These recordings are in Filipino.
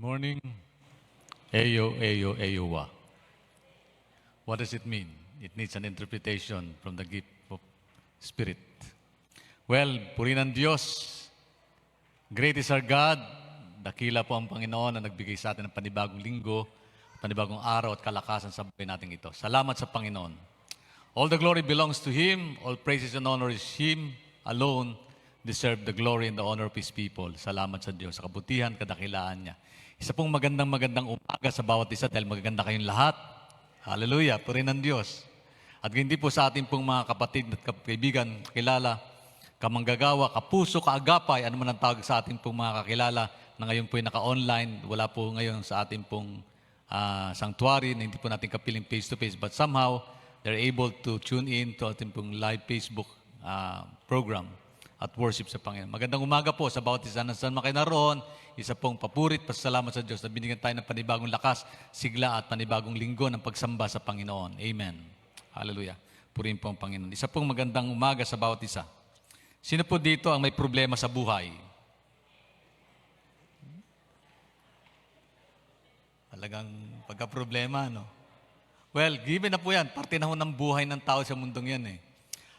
Morning. Eyo, eyo, eyowa. What does it mean? It needs an interpretation from the gift of Spirit. Well, purihin ang Diyos. Great is our God. Dakila po ang Panginoon na nagbigay sa atin ng panibagong linggo, panibagong araw at kalakasan sa buhay natin ito. Salamat sa Panginoon. All the glory belongs to Him. All praises and honor is Him alone deserve the glory and the honor of His people. Salamat sa Diyos, sa kabutihan, kadakilaan niya. Isa pong magandang umaga sa bawat isa dahil magaganda kayong lahat. Hallelujah, purihin ang Diyos. At hindi po sa ating pong mga kapatid at kaibigan, kakilala, kamanggagawa, kapuso, kaagapay, ano man ang tawag sa ating pong mga kakilala na ngayon po ay naka-online, wala po ngayon sa ating pong sanctuary na hindi po natin kapiling face-to-face, but somehow they're able to tune in to ating pong live Facebook program at worship sa Panginoon. Magandang umaga po sa bawat isa na saan man kayo naroon. Isa pong papurit, pasalamat sa Diyos na binigyan tayo ng panibagong lakas, sigla at panibagong linggo ng pagsamba sa Panginoon. Amen. Hallelujah. Purihin po ang Panginoon. Isa pong magandang umaga sa bawat isa. Sino po dito ang may problema sa buhay? Talagang pagka-problema, no? Well, given na po yan. Parte na ho ng buhay ng tao sa mundong yan eh.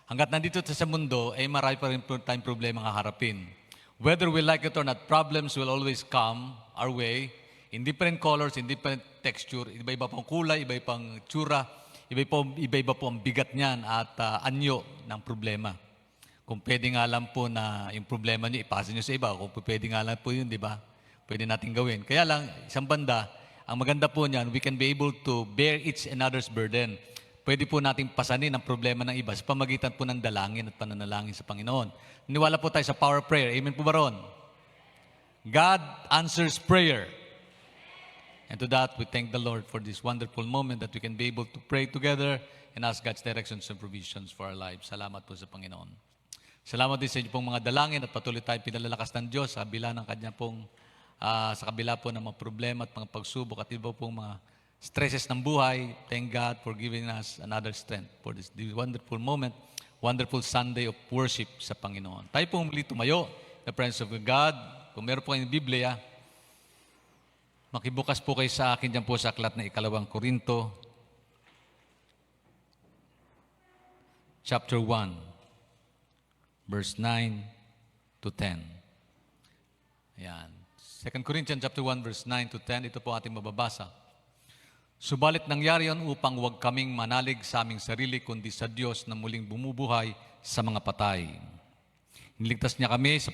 Hanggat nandito sa mundo, ay marami pa rin tayong problema nga harapin. Whether we like it or not, problems will always come our way in different colors, in different texture, iba-iba pong kulay, iba-iba pang tsura, iba-iba po ang bigat niyan at anyo ng problema. Kung pwede nga lang po na yung problema niyo, ipasa niyo sa iba. Kung pwede nga lang po yun, di ba? Pwede natin gawin. Kaya lang, isang banda, ang maganda po niyan, we can be able to bear each another's burden. Pwede po nating pasanin ang problema ng iba sa pamagitan po ng dalangin at pananalangin sa Panginoon. Niwala po tayo sa power of prayer. Amen po ba ron? God answers prayer. And to that, we thank the Lord for this wonderful moment that we can be able to pray together and ask God's directions and provisions for our lives. Salamat po sa Panginoon. Salamat din sa inyo pong mga dalangin at patuloy tayo pinalalakas ng Diyos sa kabila ng kanya pong, sa kabila po ng mga problema at mga pagsubok at iba pong mga stresses ng buhay. Thank God for giving us another strength for this wonderful moment, wonderful Sunday of worship sa Panginoon. Tayo pong muli tumayo, the presence of God. Kung meron po kayong Biblia, makibukas po kayo sa akin dyan po sa aklat na 2 Korinto, chapter 1, verse 9 to 10. Ayan. 2 Corinthians chapter 1, verse 9 to 10. Ito po ating mababasa. Subalit nangyari yon upang huwag kaming manalig sa aming sarili, kundi sa Diyos na muling bumubuhay sa mga patay. Niligtas niya kami sa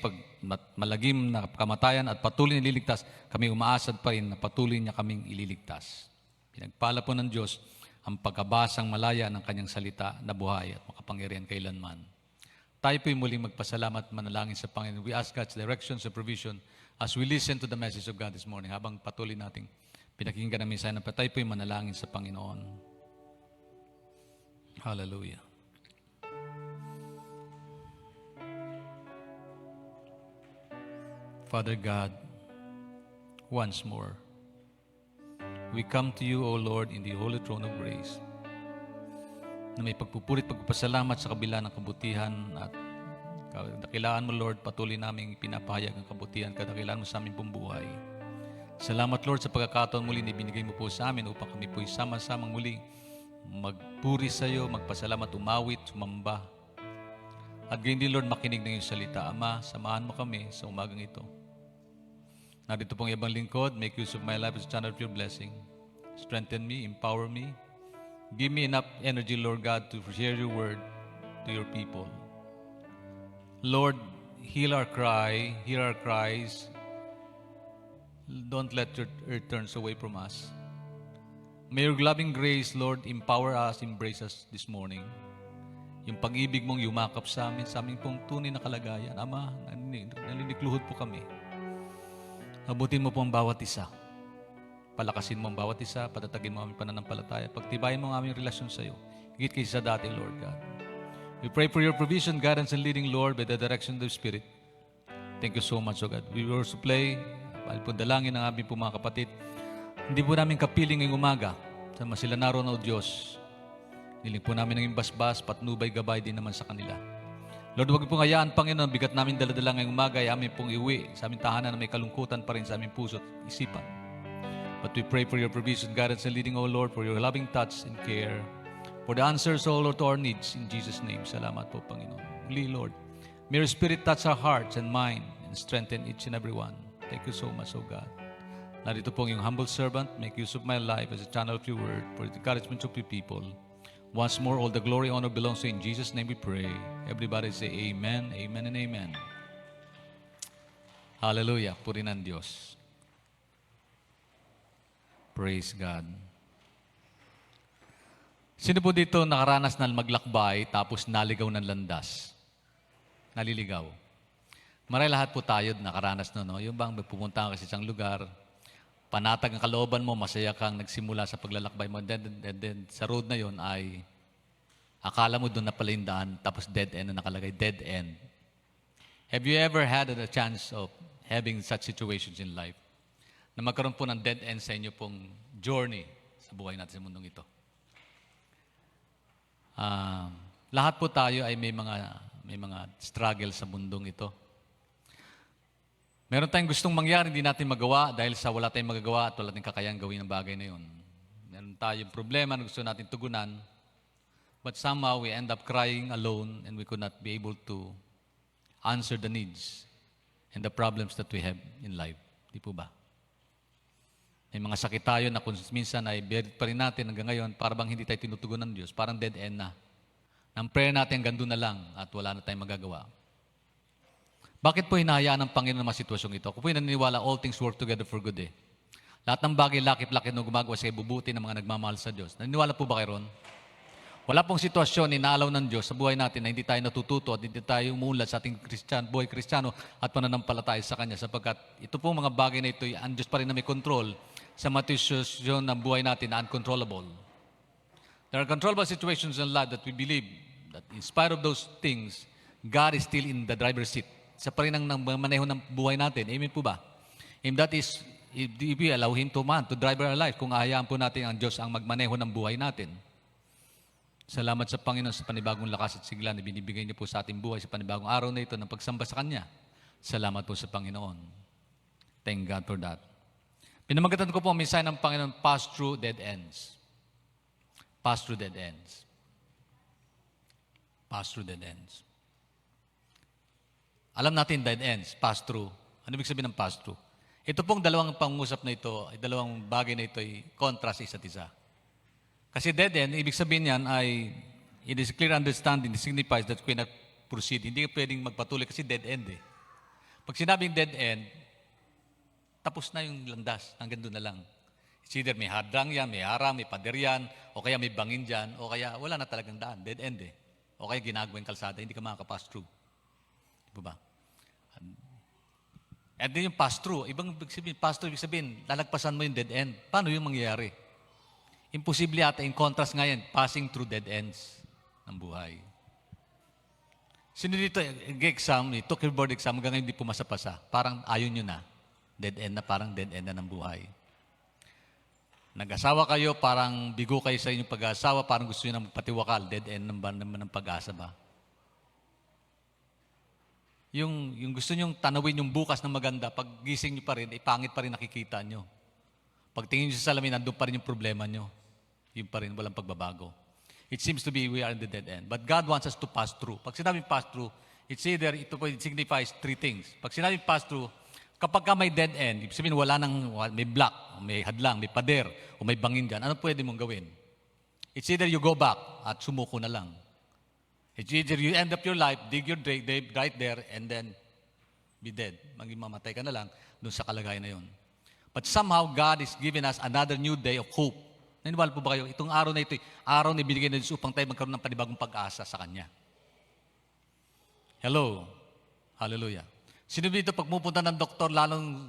malagim na kamatayan at patuloy nililigtas. Kami umaasad pa rin na patuloy niya kaming ililigtas. Pinagpala po ng Diyos ang pagkabasang malaya ng kanyang salita na buhay at makapangyarihan kailanman. Tayo po'y muling magpasalamat at manalangin sa Panginoon. We ask God's directions and provision as we listen to the message of God this morning. Habang patuloy nating pinakinggan namin sa inyo, tayo po'y manalangin sa Panginoon. Hallelujah. Father God, once more, we come to you, O Lord, in the holy throne of grace, na may pagpupurit, pagpapasalamat sa kabila ng kabutihan at kadakilaan mo, Lord, patuloy namin pinapahayag ang kabutihan, kadakilaan mo sa aming buhay. Salamat, Lord, sa pagkakataon muli na ibinigay mo po sa amin upang kami po'y sama-samang muli magpuri sa iyo, magpasalamat, umawit, sumamba. At gayon din, Lord, makinig ng iyong salita. Ama, samahan mo kami sa umagang ito. Narito pong ibang lingkod, make use of my life as a channel of your blessing. Strengthen me, empower me. Give me enough energy, Lord God, to share your word to your people. Lord, heal our cry, hear our cries. Don't let your earth turn away from us. May your loving grace, Lord, empower us, embrace us this morning. Yung pag-ibig mong yumakap sa amin, sa aming pong tunay na kalagayan. Ama, nalinikluhod po kami. Abutin mo po ang bawat isa. Palakasin mo ang bawat isa, patatagin mo ang aming pananampalataya. Pagtibayin mo ang aming relasyon sa iyo. Higit kaysa sa dati, Lord God. We pray for your provision, guidance, and leading, Lord, by the direction of the Spirit. Thank you so much, O God. We will also play, dahil po dalangin ng aming po mga kapatid. Hindi po namin kapiling ngayong umaga. Sama sila naroon, O Diyos. Niling po namin ng imbasbas, patnubay, gabay din naman sa kanila. Lord, huwag pong hayaan, Panginoon, bigat namin daladala ngayong umaga ay amin pong iuwi sa aming tahanan na may kalungkutan pa rin sa aming puso at isipan. But we pray for your provision, guidance, and leading, O Lord, for your loving touch and care. For the answers, O Lord, to our needs. In Jesus' name, salamat po, Panginoon. Muli, Lord, may your Spirit touch our hearts and mind and strengthen each and every one. Thank you so much, O God. Narito po yung humble servant. Make use of my life as a channel of your word for the encouragement of your people. Once more, all the glory, honor belongs to you. In Jesus' name we pray. Everybody say amen, amen, and amen. Hallelujah. Purihin ang Diyos. Praise God. Sino po dito nakaranas na maglakbay tapos naligaw ng landas? Naliligaw. Maray lahat po tayo nakaranas na, no? Yung bang pupunta ka sa isang lugar, panatag ang kalooban mo, masaya kang nagsimula sa paglalakbay mo, and then sa road na yon ay akala mo doon na pala yung daan, tapos dead end na nakalagay, dead end. Have you ever had a chance of having such situations in life? Na magkaroon po ng dead end sa inyo pong journey sa buhay natin sa mundong ito. Lahat po tayo ay may mga struggle sa mundong ito. Meron tayong gustong mangyari, hindi natin magawa dahil sa wala tayong magagawa at wala tayong kakayang gawin ang bagay na yun. Meron tayong problema na gusto natin tugunan, but somehow we end up crying alone and we could not be able to answer the needs and the problems that we have in life. Di po ba? May mga sakit tayo na kung minsan ay buried pa rin natin hanggang ngayon, para bang hindi tayo tinutugunan ng Diyos, parang dead end na. Nang prayer natin hanggang doon na lang at wala na tayong magagawa. Bakit po hinahayaan ng Panginoon ng mga sitwasyong ito? Ako po naniniwala, all things work together for good eh. Lahat ng bagay, lakip-lakip na gumagawa sa ibubuti ng mga nagmamahal sa Diyos. Naniniwala po ba kayo ron? Wala pong sitwasyon inaalaw ng Diyos sa buhay natin na hindi tayo natututo at hindi tayo umuunlad sa ating buhay Kristiyano at pananampalataya sa Kanya, sapagkat ito pong mga bagay na ito, ang Diyos pa rin na may control sa mga sitwasyon ng buhay natin na uncontrollable. There are controllable situations in life that we believe that in spite of those things, God is still in the driver's seat. Sa pa rin ang maneho ng buhay natin. Amen po ba? If that is, if we allow Him to drive our life, kung ahayaan po natin ang Diyos ang magmaneho ng buhay natin. Salamat sa Panginoon sa panibagong lakas at sigla na binibigay niyo po sa ating buhay sa panibagong araw na ito ng pagsamba sa Kanya. Salamat po sa Panginoon. Thank God for that. Pinamagatan ko po ang mensahe ng Panginoon, pass through dead ends. Pass through dead ends. Pass through dead ends. Alam natin dead ends, pass through. Ano ibig sabihin ng pass through? Ito pong dalawang pangusap na ito, dalawang bagay na ito ay kontra sa isa't isa. Kasi dead end, ibig sabihin niyan ay, it is clear understanding, it signifies that we cannot proceed. Hindi ka pwedeng magpatuloy kasi dead end eh. Pag sinabing dead end, tapos na yung landas, hanggang doon na lang. It's either may hadang yan, may harang, may pader yan, o kaya may bangin dyan, o kaya wala na talagang daan, dead end eh. O kaya ginagawa yung kalsada, hindi ka makakapass through. Di ba? And then yung pass through, ibang pass through, ibig sabihin, lalagpasan mo yung dead end. Paano yung mangyayari? Imposible ata, in contrast nga yan, passing through dead ends ng buhay. Sino dito, exam, took your board exam, hanggang ngayon hindi pumasa-pasa. Parang ayaw nyo na. Dead end na, parang dead end na ng buhay. Nag-asawa kayo, parang bigo kayo sa inyong pag-asawa, parang gusto nyo na magpatiwakal. Dead end naman ng pag-asa ba? Yung gusto nyong tanawin yung bukas na maganda, pag gising nyo pa rin, pangit pa rin nakikita nyo. Pag tingin nyo sa salamin, nandun pa rin yung problema nyo. Yun pa rin, walang pagbabago. It seems to be we are in the dead end. But God wants us to pass through. Pag sinabing pass through, it signifies three things. Pag sinabing pass through, kapag ka may dead end, ibig sabihin may block, may hadlang, may pader, o may bangin dyan, ano pwede mong gawin? It's either you go back at sumuko na lang. It's either you end up your life, dig your grave right there, and then be dead. Maging mamatay ka na lang doon sa kalagayan na yun. But somehow, God is giving us another new day of hope. Naniniwala po ba kayo? Itong araw na ito, araw na ibinigay na Diyos upang tayo magkaroon ng panibagong pag-asa sa Kanya. Hello. Hallelujah. Sino dito pag pupunta ng doktor, lalong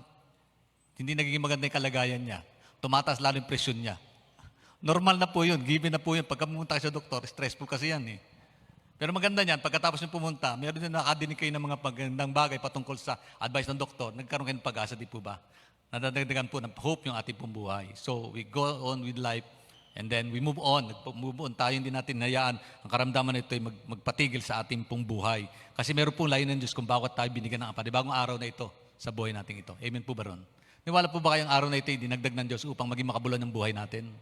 hindi nagiging maganda yung kalagayan niya. Tumataas lalo yung presyon niya. Normal na po yun. Given na po yun. Pagka pumunta kayo sa doktor, stressful kasi yan eh. Pero maganda niyan, pagkatapos nyo pumunta, meron din nakadinig kayo ng mga pagandang bagay patungkol sa advice ng doktor, nagkaroon kayo ng pag-asa, di po ba? Nadadagdagan po ng hope yung ating pong buhay. So, we go on with life, and then we move on. Move on tayo, hindi natin hayaan ang karamdaman na ito ay magpatigil sa ating pong buhay. Kasi meron pong layo ng Diyos kung bakit tayo binigyan ng panibagong araw na ito sa buhay natin ito. Amen po ba ron? Niwala po ba kayong araw na ito ay dinagdag ng Diyos upang maging makabulan ng buhay natin?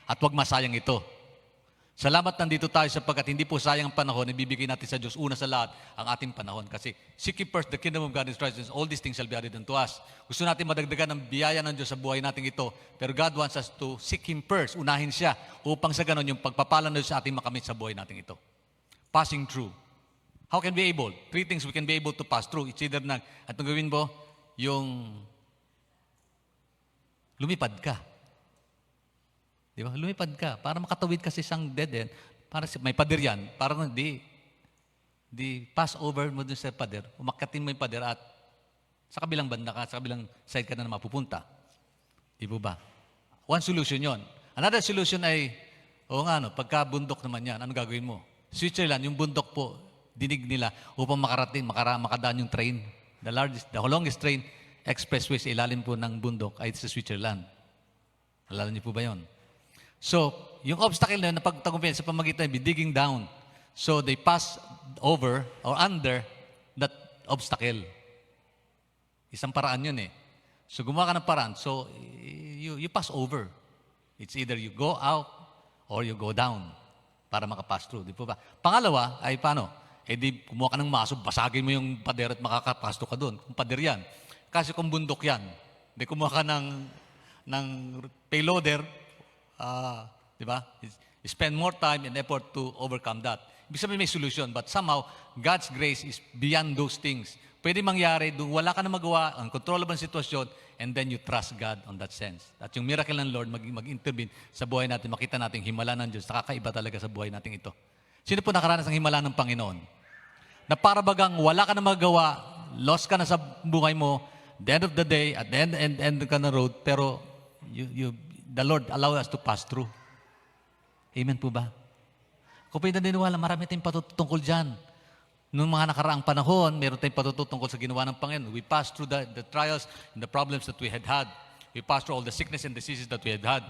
At huwag masayang ito. Salamat nandito tayo sapagkat hindi po sayang ang panahon, ibibigay natin sa Diyos una sa lahat ang ating panahon. Kasi seek ye first the kingdom of God and His righteousness, all these things shall be added unto us. Gusto natin madagdagan ng biyaya ng Diyos sa buhay natin ito. Pero God wants us to seek Him first, unahin siya, upang sa ganon yung pagpapala ng Diyos sa ating makamit sa buhay natin ito. Passing through. How can we be able? 3 things we can be able to pass through. It's either at ang gawin mo, yung lumipad ka. Di ba? Lumipad ka para makatawid ka sa isang dead end. Para may pader yan. Parang di pass over mo dun sa pader. Umakatin mo yung pader at sa kabilang banda ka, sa kabilang side ka na mapupunta. Di ba? One solution yon. Another solution ay, pagka bundok naman yan, ano gagawin mo? Switzerland, yung bundok po, dinig nila upang makadaan yung train. The longest train expressway sa ilalim po ng bundok ay sa Switzerland. Alala niyo po ba yon? So, yung obstacle na napagtagumpay sa pamagitan, be digging down. So, they pass over or under that obstacle. Isang paraan yun eh. So, gumawa ka ng paraan. So, you pass over. It's either you go out or you go down para makapass through. Di po ba? Pangalawa ay paano? Di kumuha ka ng maso, basagin mo yung pader at makakapasto ka doon. Kung pader yan. Kasi kung bundok yan, di kumuha ka ng payloader, di ba? You spend more time and effort to overcome that. Ibig sabihin may solution, but somehow, God's grace is beyond those things. Pwede mangyari, wala ka na magawa, uncontrollable sitwasyon, and then you trust God on that sense. At yung miracle ng Lord mag-intervene sa buhay natin, makita natin himala ng Diyos, nakakaiba talaga sa buhay natin ito. Sino po nakaranas ng himala ng Panginoon? Na para bagang wala ka na magawa, lost ka na sa buhay mo, the end of the day, at the end ka na road, pero the Lord allow us to pass through. Amen po ba? Kung pwede naniniwala, marami tayong patutungkol dyan. Noong mga nakaraang panahon, meron tayong patutungkol sa ginawa ng Panginoon. We passed through the trials and the problems that we had had. We passed through all the sickness and diseases that we had had.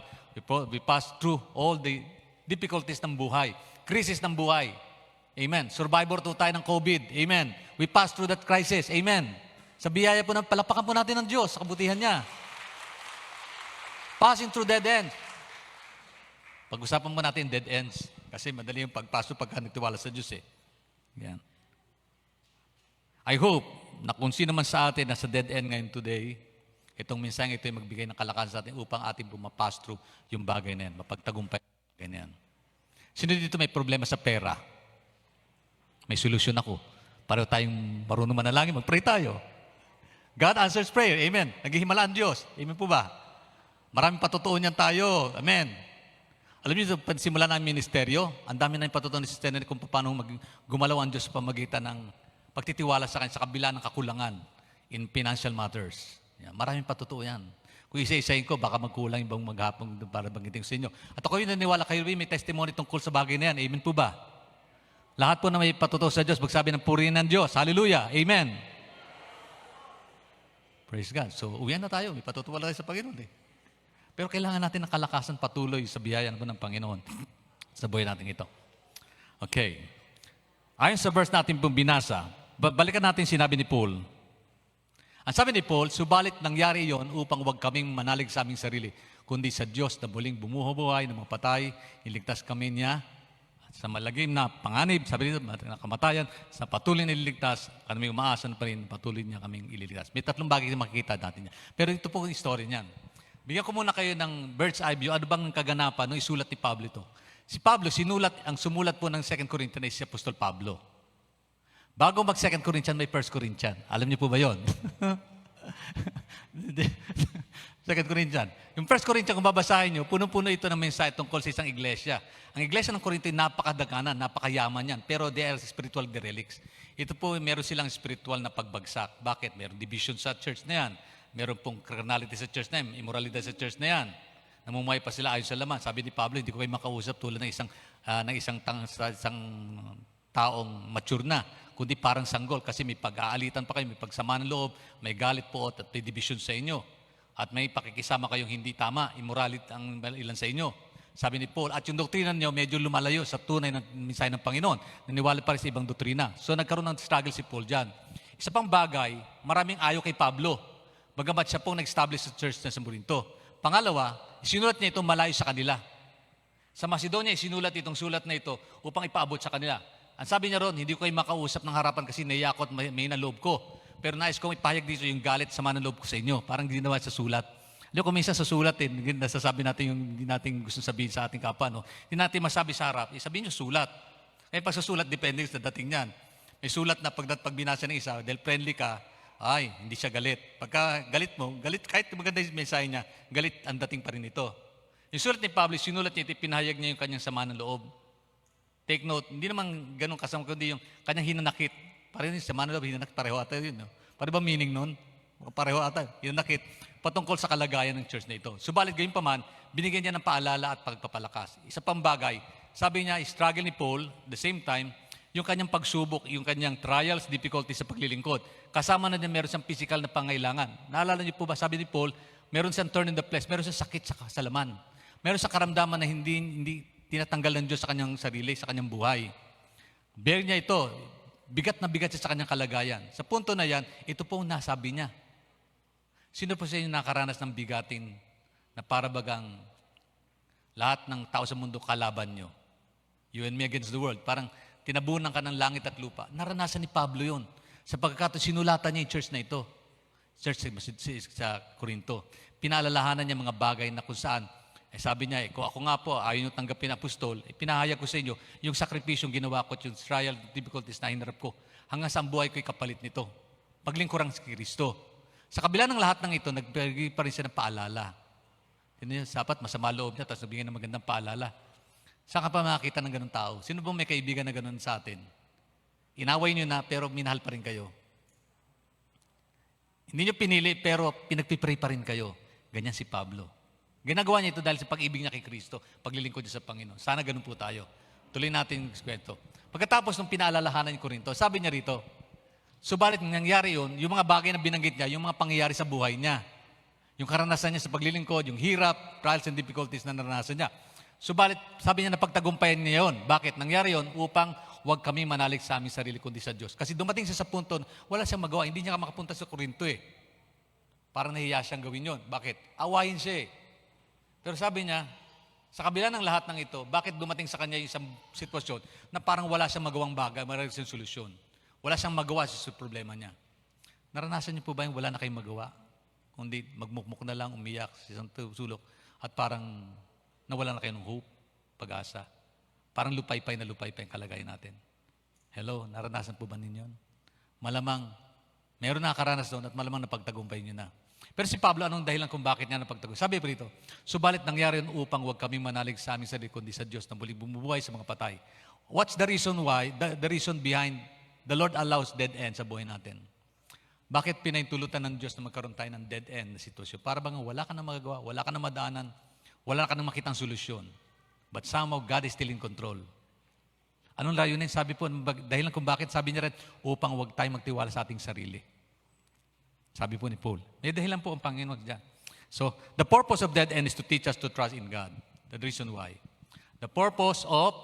We passed through all the difficulties ng buhay, crisis ng buhay. Amen. Survivor to tayo ng COVID. Amen. We passed through that crisis. Amen. Sa biyaya po ng palapakan po natin ng Diyos, sa kabutihan niya. Passing through dead ends. Pag-usapan mo natin dead ends. Kasi madali yung pagpaso pagka nagtiwala sa Diyos eh. Yan. I hope na kung sino man sa atin na sa dead end ngayon today, itong minsang ito ay magbigay ng kalakasan sa atin upang ating pumapass through yung bagay na yan, mapagtagumpay ganyan. Sino dito may problema sa pera? May solusyon ako. Para tayong marunong manalangin, mag-pray tayo. God answers prayer. Amen. Naghihimala ang Diyos. Amen po ba? Maraming patutuon niyan tayo. Amen. Alam niyo, pagsimula ng ministeryo, ang dami na yung patutuon ni Sister Nene kung paano gumalaw ang Diyos sa pamagitan ng pagtitiwala sa kanya sa kabila ng kakulangan in financial matters. Yan. Maraming patutuon yan. Kung isa-isahin ko, baka magkulang yung bang maghapong para banggitin sa inyo. At ako yung naniwala kayo, may testimony tungkol sa bagay na yan. Amen po ba? Lahat po na may patutuo sa Diyos, magsabi ng purihin ng Diyos. Hallelujah. Amen. Praise God. So, uwian na tayo. May patutuwa tayo sa Panginoon eh. Pero kailangan natin ng kalakasan patuloy sa biyaya ng Panginoon sa buhay natin ito. Okay. Ayon sa verse natin pong binasa, balikan natin sinabi ni Paul. Ang sabi ni Paul, subalit nangyari yon upang huwag kaming manalig sa aming sarili, kundi sa Diyos na muling bumubuhay ng mga patay, iligtas kami niya sa malagim na panganib, sabi dito, na kamatayan, sa patuloy na ililigtas, kami umaasan pa rin, patuloy niya kaming ililigtas. May tatlong bagay na makikita natin niya. Pero ito po yung story niyan. Bigyan ko muna kayo ng bird's eye view. Ano bang kaganapan nung isulat ni Pablo ito? Si Pablo, ang sumulat po ng 2 Corinthians ay si Apostol Pablo. Bago mag 2 Corinthians, may 1 Corinthians. Alam niyo po ba yun? 2 Corinthians. Yung 1 Corinthians, kung babasahin nyo, punong-puno ito ng mensahe tungkol sa isang iglesia. Ang iglesia ng Corinto ay napakadaganan, napakayaman yan. Pero they are spiritual derelicts. Ito po, meron silang spiritual na pagbagsak. Bakit? Meron division sa church na yan. Meron pong carnality sa church na yan. Immorality sa church na yan. Namumuhay pa sila ayon sa laman. Sabi ni Pablo, hindi ko kayo makausap tulad ng isang taong mature na, kundi parang sanggol kasi may pag-aalitan pa kayo, may pagsama ng loob, may galit po at may division sa inyo. At may pakikisama kayong hindi tama, immorality ang ilan sa inyo. Sabi ni Paul, at yung doktrina niyo medyo lumalayo sa tunay na mensahe ng Panginoon. Naniwala pa rin sa ibang doktrina. So nagkaroon ng struggle si Paul dyan. Isa pang bagay, maraming ayaw kay Pablo. Bagamat siya pong nag-establish sa church na sa Corinto. Pangalawa, isinulat niya ito malayo sa kanila. Sa Macedonia, isinulat itong sulat na ito upang ipaabot sa kanila. Ang sabi niya ron, hindi ko kayo makausap ng harapan kasi naiyak at may naloob ko. Pero nais kong ipahayag dito yung galit sa manaloob ko sa inyo. Parang ginawa sa sulat. Hindi ko minsan sa sulat, nasasabi natin yung hindi natin gusto sabihin sa ating kapwa. No? Hindi natin masabi sa harap, sabihin nyo sulat. Eh pag sa sulat, depende sa dating niyan. May sulat na pag binasa ng isa, dahil friendly ka, ay, hindi siya galit. Pagka galit mo, galit, kahit maganda yung mensahe niya, galit ang dating pa rin ito. Yung sulat ni Pablo, sinulat niya, pinahayag niya yung kanyang sama ng loob. Take note, hindi naman ganun kasama, kundi yung kanyang hinanakit. Pareho yung sama ng loob, hinanakit, pareho ata yun. No? Pareho ba meaning nun? Pareho ata, hinanakit. Patungkol sa kalagayan ng church na ito. Subalit gayon pa man, binigyan niya ng paalala at pagpapalakas. Isa pang bagay, sabi niya, struggle ni Paul, the same time, yung kanyang pagsubok, yung kanyang trials, difficulties sa paglilingkod. Kasama na niya meron siyang physical na pangailangan. Naalala niyo po ba, sabi ni Paul, meron siyang turn in the flesh, meron siyang sakit sa kasalaman. Meron sa karamdaman na hindi tinatanggal ng Diyos sa kanyang sarili, sa kanyang buhay. Bear niya ito, bigat na bigat siya sa kanyang kalagayan. Sa punto na yan, ito po ang nasabi niya. Sino po sa inyo nakaranas ng bigatin na para bagang lahat ng tao sa mundo kalaban nyo? You and me against the world. Parang tinabunan ka ng langit at lupa. Naranasan ni Pablo yun. Sa pagkakataon, sinulatan niya yung church na ito. Church sa Corinto. Pinaalalahanan niya mga bagay na kung saan, sabi niya, kung ako nga po, ayaw nyo tanggapin apostol, pinahayag ko sa inyo, yung sakripisyong ginawa ko, yung trial, difficulties na hinarap ko, hanggang sa ang buhay ko'y kapalit nito. Paglingkurang si Kristo. Sa kabila ng lahat ng ito, nagbigay pa rin siya ng paalala. Hindi niya, dapat masama loob niya, tapos nagbigay ng magandang paalala. Saan ka pa makakita ng ganun tao? Sino bang may kaibigan na ganun sa atin? Inaway niyo na, pero minahal pa rin kayo. Hindi niyo pinili, pero pinagpipray pa rin kayo. Ganyan si Pablo. Ginagawa niya ito dahil sa pag-ibig niya kay Kristo, paglilingkod niya sa Panginoon. Sana ganun po tayo. Tuloy natin yung kwento. Pagkatapos ng pinaalalahanan ni Corinto, sabi niya rito, subalit nangyari yun, yung mga bagay na binanggit niya, yung mga pangyayari sa buhay niya. Yung karanasan niya sa paglilingkod, yung hirap, trials and difficulties na naranasan niya. Subalit, sabi niya na pagtagumpayan niya yun. Bakit? Nangyari yun upang huwag kami manalig sa aming sarili kundi sa Diyos. Kasi dumating siya sa punto, wala siyang magawa. Hindi niya makapunta sa Corinto eh. Parang nahiya siyang gawin yun. Bakit? Awayin siya eh. Pero sabi niya, sa kabila ng lahat ng ito, bakit dumating sa kanya yung isang sitwasyon na parang wala siyang magawang bagay, marami siyang solusyon. Wala siyang magawa sa problema niya. Naranasan niyo po ba yung wala na kayong magawa? Kundi magmukmuk na lang, umiyak sa isang sulok at parang nawala na kayo ng hope, pag-asa. Parang lupay-pay na lupay-pay ang kalagayan natin. Hello, naranasan po ba ninyo? Malamang, meron nakakaranas doon at malamang napagtagumpay niyo na. Pero si Pablo, anong dahilan kung bakit niya napagtagumpay? Sabi po rito, subalit nangyari yun upang huwag kami manalig sa aming sarili kundi sa Diyos na muling bumubuhay sa mga patay. What's the reason why? The reason behind the Lord allows dead end sa buhay natin. Bakit pinaintulutan ng Diyos na magkaroon tayo ng dead end na sitwasyon? Para bang wala ka na magagawa, wala ka na madaanan, wala ka na makitang solusyon. But somehow, God is still in control. Anong layunin? Sabi po, dahilan kung bakit, sabi niya rin, upang huwag tayo magtiwala sa ating sarili. Sabi po ni Paul. May dahilan po ang Panginoon dyan. So, the purpose of dead end is to teach us to trust in God. The reason why. The purpose of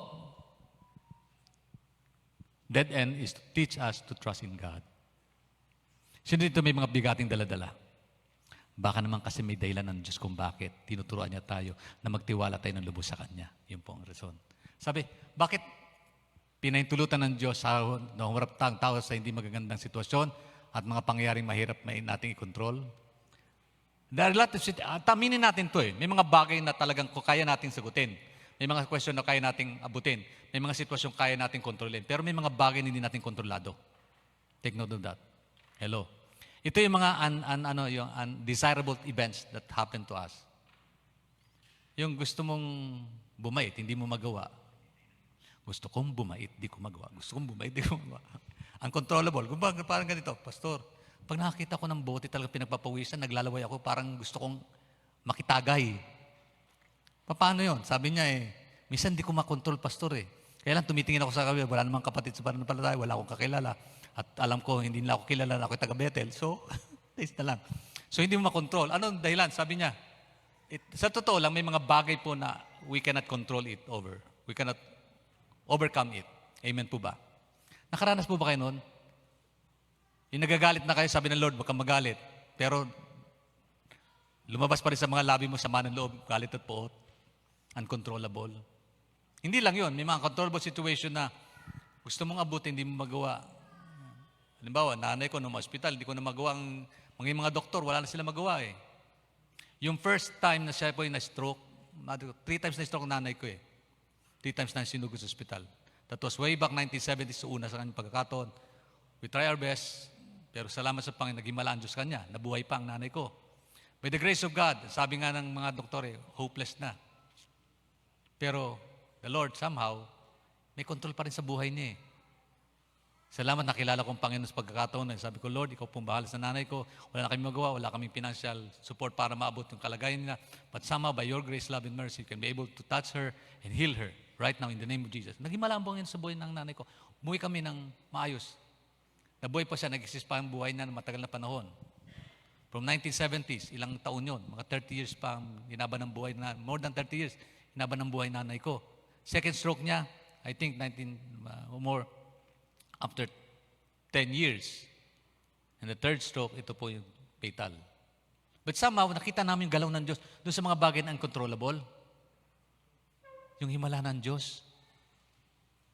dead end is to teach us to trust in God. Sino dito may mga bigating daladala? Baka naman kasi may dahilan ng Diyos kung bakit tinuturuan niya tayo na magtiwala tayo ng lubos sa Kanya. Yun po ang rason. Sabi, bakit pinaintulutan ng Diyos sa humarap tao sa hindi magagandang sitwasyon at mga pangyayaring mahirap nating i-control? Dahil taminin natin to eh. May mga bagay na talagang kaya nating sagutin. May mga question na kaya nating abutin. May mga sitwasyon kaya nating kontrolin. Pero may mga bagay na hindi natin kontrolado. Take note of that. Hello. Ito yung mga yung undesirable events that happen to us. Yung gusto mong bumait, hindi mo magawa. Gusto kong bumait, di ko magawa. Gusto kong bumait, di ko magawa. Uncontrollable. Parang ganito, Pastor, pag nakakita ko ng bote talaga pinagpapawisan, naglalaway ako, parang gusto kong makitagay. Paano yun? Sabi niya minsan di ko makontrol, Pastor Kailan tumitingin ako sa kabila, wala namang kapatid sa pananampalataya, wala akong kakilala. At alam ko, hindi nila ako kilala na ako taga-Bethel. So, taste na lang. So, hindi mo makontrol. Anong dahilan? Sabi niya, sa totoo lang, may mga bagay po na we cannot control it over. We cannot overcome it. Amen po ba? Nakaranas po ba kayo noon? Yung nagagalit na kayo, sabi ng Lord, baka magalit. Pero Lumabas pa rin sa mga labi mo sama ng loob, galit at poot. Uncontrollable. Hindi lang yun. May mga controllable situation na gusto mong abutin, hindi mo magawa. Halimbawa, nanay ko nung hospital, hindi ko na magawa. Mga doktor, wala na sila magawa eh. Yung first time na siya po yung na-stroke, 3 times na-stroke ang nanay ko eh. 3 times na sinugod sa hospital. That was way back 1970s, so una sa kanyang pagkakataon. We try our best, pero salamat sa Panginoon, naging Diyos kanya. Nabuhay pa ang nanay ko. By the grace of God, sabi nga ng mga doktor eh, hopeless na. Pero the Lord somehow, may control pa rin sa buhay niya eh. Salamat nakilala kong Panginoon sa pagkakataon. Sabi ko, Lord, ikaw pong bahala sa nanay ko. Wala na kami magawa, wala kaming financial support para maabot yung kalagayan niya. But somehow, by your grace, love, and mercy, you can be able to touch her and heal her right now in the name of Jesus. Naging malambong yan sa buhay ng nanay ko. Umuwi kami ng maayos. Nabuhay pa siya, nag-exist pa ang buhay niya ng matagal na panahon. From 1970s, ilang taon yun, mga 30 years pa ang hinaban ng buhay na, more than 30 years, hinaban ng buhay nanay ko. Second stroke niya, I think 19 or more, after 10 years. And the third stroke, ito po yung fatal. But somehow, nakita namin yung galaw ng Diyos doon sa mga bagay na uncontrollable. Yung himala ng Diyos.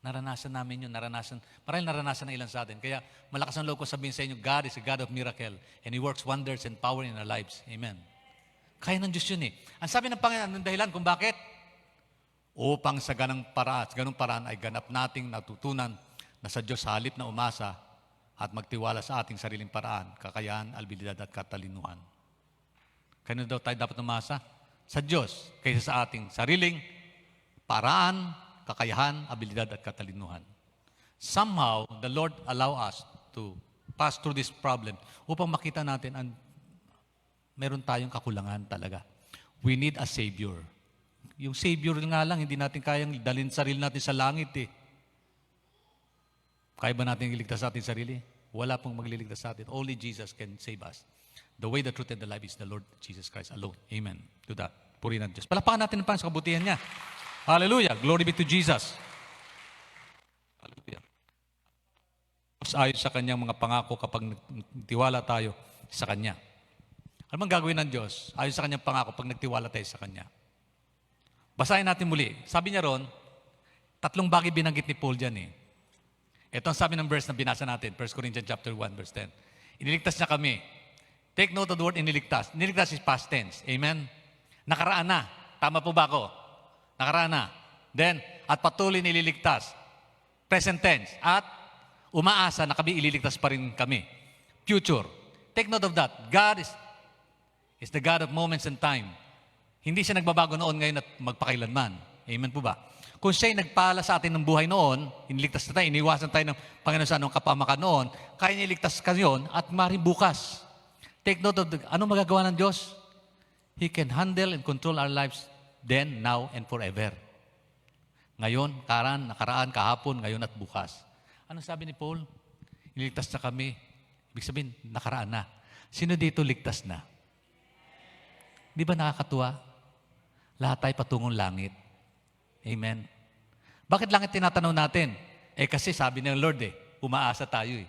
Naranasan namin yun, marahil naranasan ng ilan sa atin. Kaya malakas ang loob ko sabihin sa inyo, God is a God of miracle and He works wonders and power in our lives. Amen. Kaya ng Diyos yun eh. Ang sabi ng Panginoon, anong dahilan kung bakit? Upang sa ganung paraan ay ganap nating natutunan na sa Diyos halip na umasa at magtiwala sa ating sariling paraan, kakayahan, abilidad at katalinuhan. Kaya daw tayo dapat umasa? Sa Diyos, kaysa sa ating sariling paraan, kakayahan, abilidad at katalinuhan. Somehow, the Lord allow us to pass through this problem upang makita natin meron tayong kakulangan talaga. We need a Savior. Yung Savior nga lang, hindi natin kayang dalhin sarili natin sa langit eh. Kaya ba natin iligtas sa ating sarili? Wala pong magliligtas sa atin. Only Jesus can save us. The way, the truth, and the life is the Lord Jesus Christ alone. Amen. To that. Purihin natin Diyos. Palapakan natin ang Panginoon sa kabutihan niya. Hallelujah. Glory be to Jesus. Hallelujah. Ayon sa kanyang mga pangako kapag nagtiwala tayo sa Kanya. Ano bang gagawin ng Diyos? Ayon sa kanyang pangako pag nagtiwala tayo sa Kanya. Basahin natin muli. Sabi niya ron, 3 bagay binanggit ni Paul dyan eh. Ito ang sabi ng verse na binasa natin, 1 Corinthians chapter 1, verse 10. Iniligtas niya kami. Take note of the word iniligtas. Iniligtas is past tense. Amen? Nakaraan na. Tama po ba ako? Nakaraan na. Then, at patuloy nililigtas. Present tense. At umaasa na kami ililigtas pa rin kami. Future. Take note of that. God is the God of moments and time. Hindi siya nagbabago noon, ngayon at magpakailanman. Amen po ba? Kung siya'y nagpala sa atin ng buhay noon, iniligtas na tayo, iniwasan tayo ng Panginoon sa anong kapamakan noon, kaya niya iligtas ka yun at maaaring bukas. Take note of anong magagawa ng Diyos? He can handle and control our lives then, now, and forever. Ngayon, nakaraan, kahapon, ngayon at bukas. Ano sabi ni Paul? Iniligtas na kami. Ibig sabihin, nakaraan na. Sino dito ligtas na? Di ba nakakatuwa? Lahat tayo patungong langit. Amen. Bakit langit tinatanaw natin? Kasi sabi ng Lord umaasa tayo eh.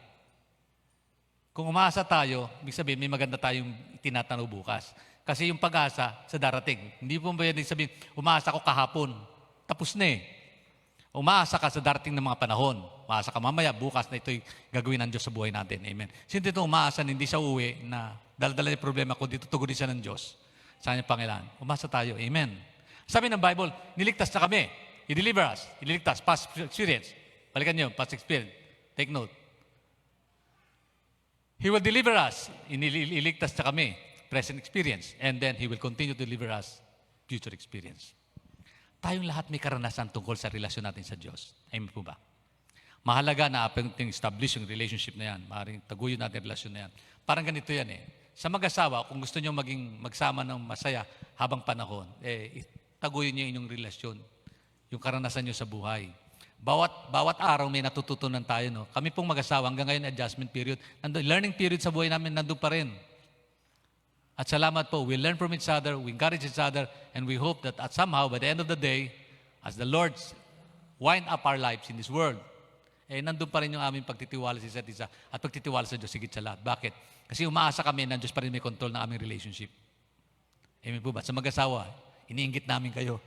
Kung umaasa tayo, ibig sabihin may maganda tayong tinatanaw bukas. Kasi yung pag-asa sa darating. Hindi po ba yan sabihin, umaasa ko kahapon. Tapos na eh. Umaasa ka sa darating ng mga panahon. Umaasa ka mamaya, bukas na ito'y gagawin ng Diyos sa buhay natin. Amen. Sino dito umaasa na hindi siya uwi na dala-dala yung problema ko dito, tugunin siya ng Diyos. Sa kanyang Panginoon. Umasa tayo. Amen. Sabi ng Bible, niligtas na kami. I-deliver us. Ililigtas. Past experience. Balikan niyo, past experience. Take note. He will deliver us. Ililigtas na kami. Present experience. And then, He will continue to deliver us future experience. Tayong lahat may karanasan tungkol sa relasyon natin sa Diyos. Amen po ba? Mahalaga na ating establish yung relationship na yan. Maaaring taguyin natin yung relasyon na yan. Parang ganito yan eh. Sa mag-asawa, kung gusto nyo magsama ng masaya habang panahon, taguyin nyo inyong relasyon, yung karanasan nyo sa buhay. Bawat araw may natututunan tayo. No? Kami pong mag-asawa, hanggang ngayon, adjustment period, learning period sa buhay namin, nandun pa rin. At salamat po, we learn from each other, we encourage each other, and we hope that at somehow, by the end of the day, as the Lord wind up our lives in this world, nandun pa rin yung aming pagtitiwala sa isa't isa at pagtitiwala sa Diyos, sigit sa lahat. Bakit? Kasi umaasa kami na Diyos pa rin may control ng aming relationship. Amen po ba? Sa mag-asawa, iniinggit namin kayo.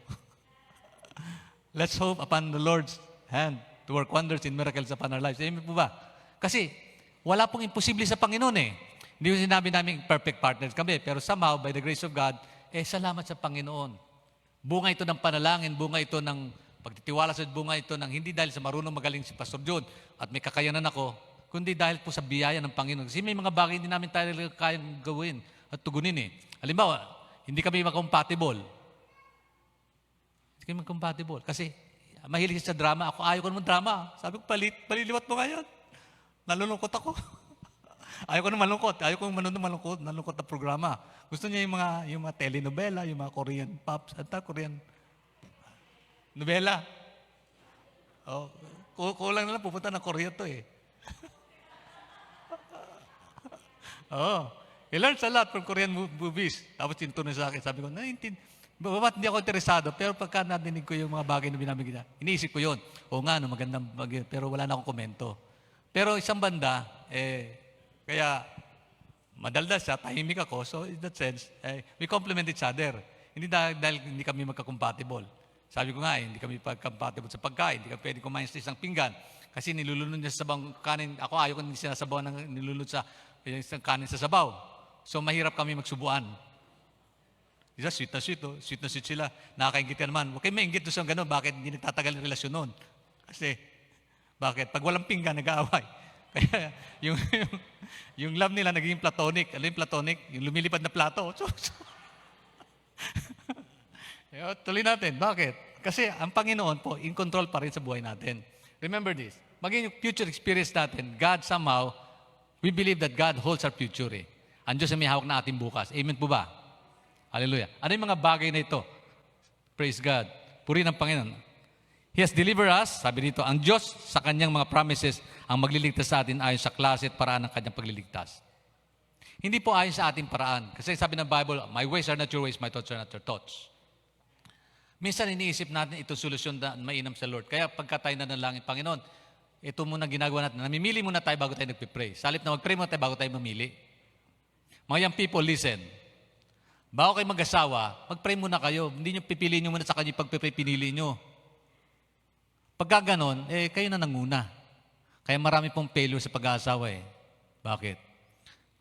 Let's hope upon the Lord's hand to work wonders and miracles upon our lives. Amen po ba? Kasi wala pong imposible sa Panginoon eh. Hindi ko sinabi namin perfect partners kami, pero somehow, by the grace of God, salamat sa Panginoon. Bunga ito ng panalangin, bunga ito ng pagtitiwala sa bunga ito ng hindi dahil sa marunong magaling si Pastor John at may kakayanan ako, kundi dahil po sa biyaya ng Panginoon. Kasi may mga bagay hindi namin tayo kayang gawin at tugunin eh. Halimbawa, hindi kami mag-compatible. Hindi kami mag-compatible. Kasi mahilig sa drama. Ako ayaw ko naman drama. Sabi ko, paliliwat mo ngayon. Nalulungkot ako. Ayaw ko naman malungkot. Ayaw ko malungkot na programa. Gusto niya yung mga telenovela, yung mga Korean pops, Korean novela. Oh, kulang na lang pupunta ng Korea to eh. Oh, he learns a lot from Korean movies. Tapos tinuturo sa akin, sabi ko, babat hindi ako interesado, pero pagka nadinig ko yung mga bagay na binamig niya, iniisip ko yun. Oo nga, no, magandang bagay, pero wala na akong komento. Pero isang banda, kaya madaldas siya, tahimik ako. So in that sense, we complement each other. Hindi dahil hindi kami magka-compatible. Sabi ko nga, hindi kami compatible sa pagkain. Hindi kami pwede kumain sa isang pinggan. Kasi nilulunod niya sa sabang kanin. Ako ayaw ko sinasabaw ng nilulunod sa isang kanin sa sabaw. So mahirap kami magsubuan. Isa, sweet na sweet. Oh. Sweet na sweet sila. Nakakaingit ka naman. Huwag kayo maingit doon sa gano'n. Bakit hindi nagtatagal yung relasyon nun? Kasi, bakit? Pag walang pinggan, nag-aaway. Kaya yung love nila naging platonic. Ano yung platonic? Yung lumilipad na plato. Tuloy natin. Bakit? Kasi ang Panginoon po, in control pa rin sa buhay natin. Remember this. Maging yung future experience natin, God somehow, we believe that God holds our future eh. Ang Diyos ay may hawak na ating bukas. Amen po ba? Hallelujah. Ano yung mga bagay na ito? Praise God. Puri ng Panginoon. He has delivered us, sabi dito, ang Diyos sa kanyang mga promises ang magliligtas sa atin ayon sa klase at paraan ng kanyang pagliligtas. Hindi po ayon sa ating paraan. Kasi sabi ng Bible, my ways are not your ways, my thoughts are not your thoughts. Minsan iniisip natin itong solusyon na mainam sa Lord. Kaya pagka tayo nanalangin, Panginoon, ito muna ginagawa natin. Namimili muna tayo bago tayo nagpipray. Salip na mag-pray muna tayo bago tayo mamili. Mga young people, listen. Bago kayo mag-asawa, mag-pray muna kayo. Hindi nyo pipiliin nyo muna sa kanya pag-pray, pinili nyo. Pagka ganon, kayo na nanguna. Kaya marami pong failure sa pag-aasawa eh. Bakit?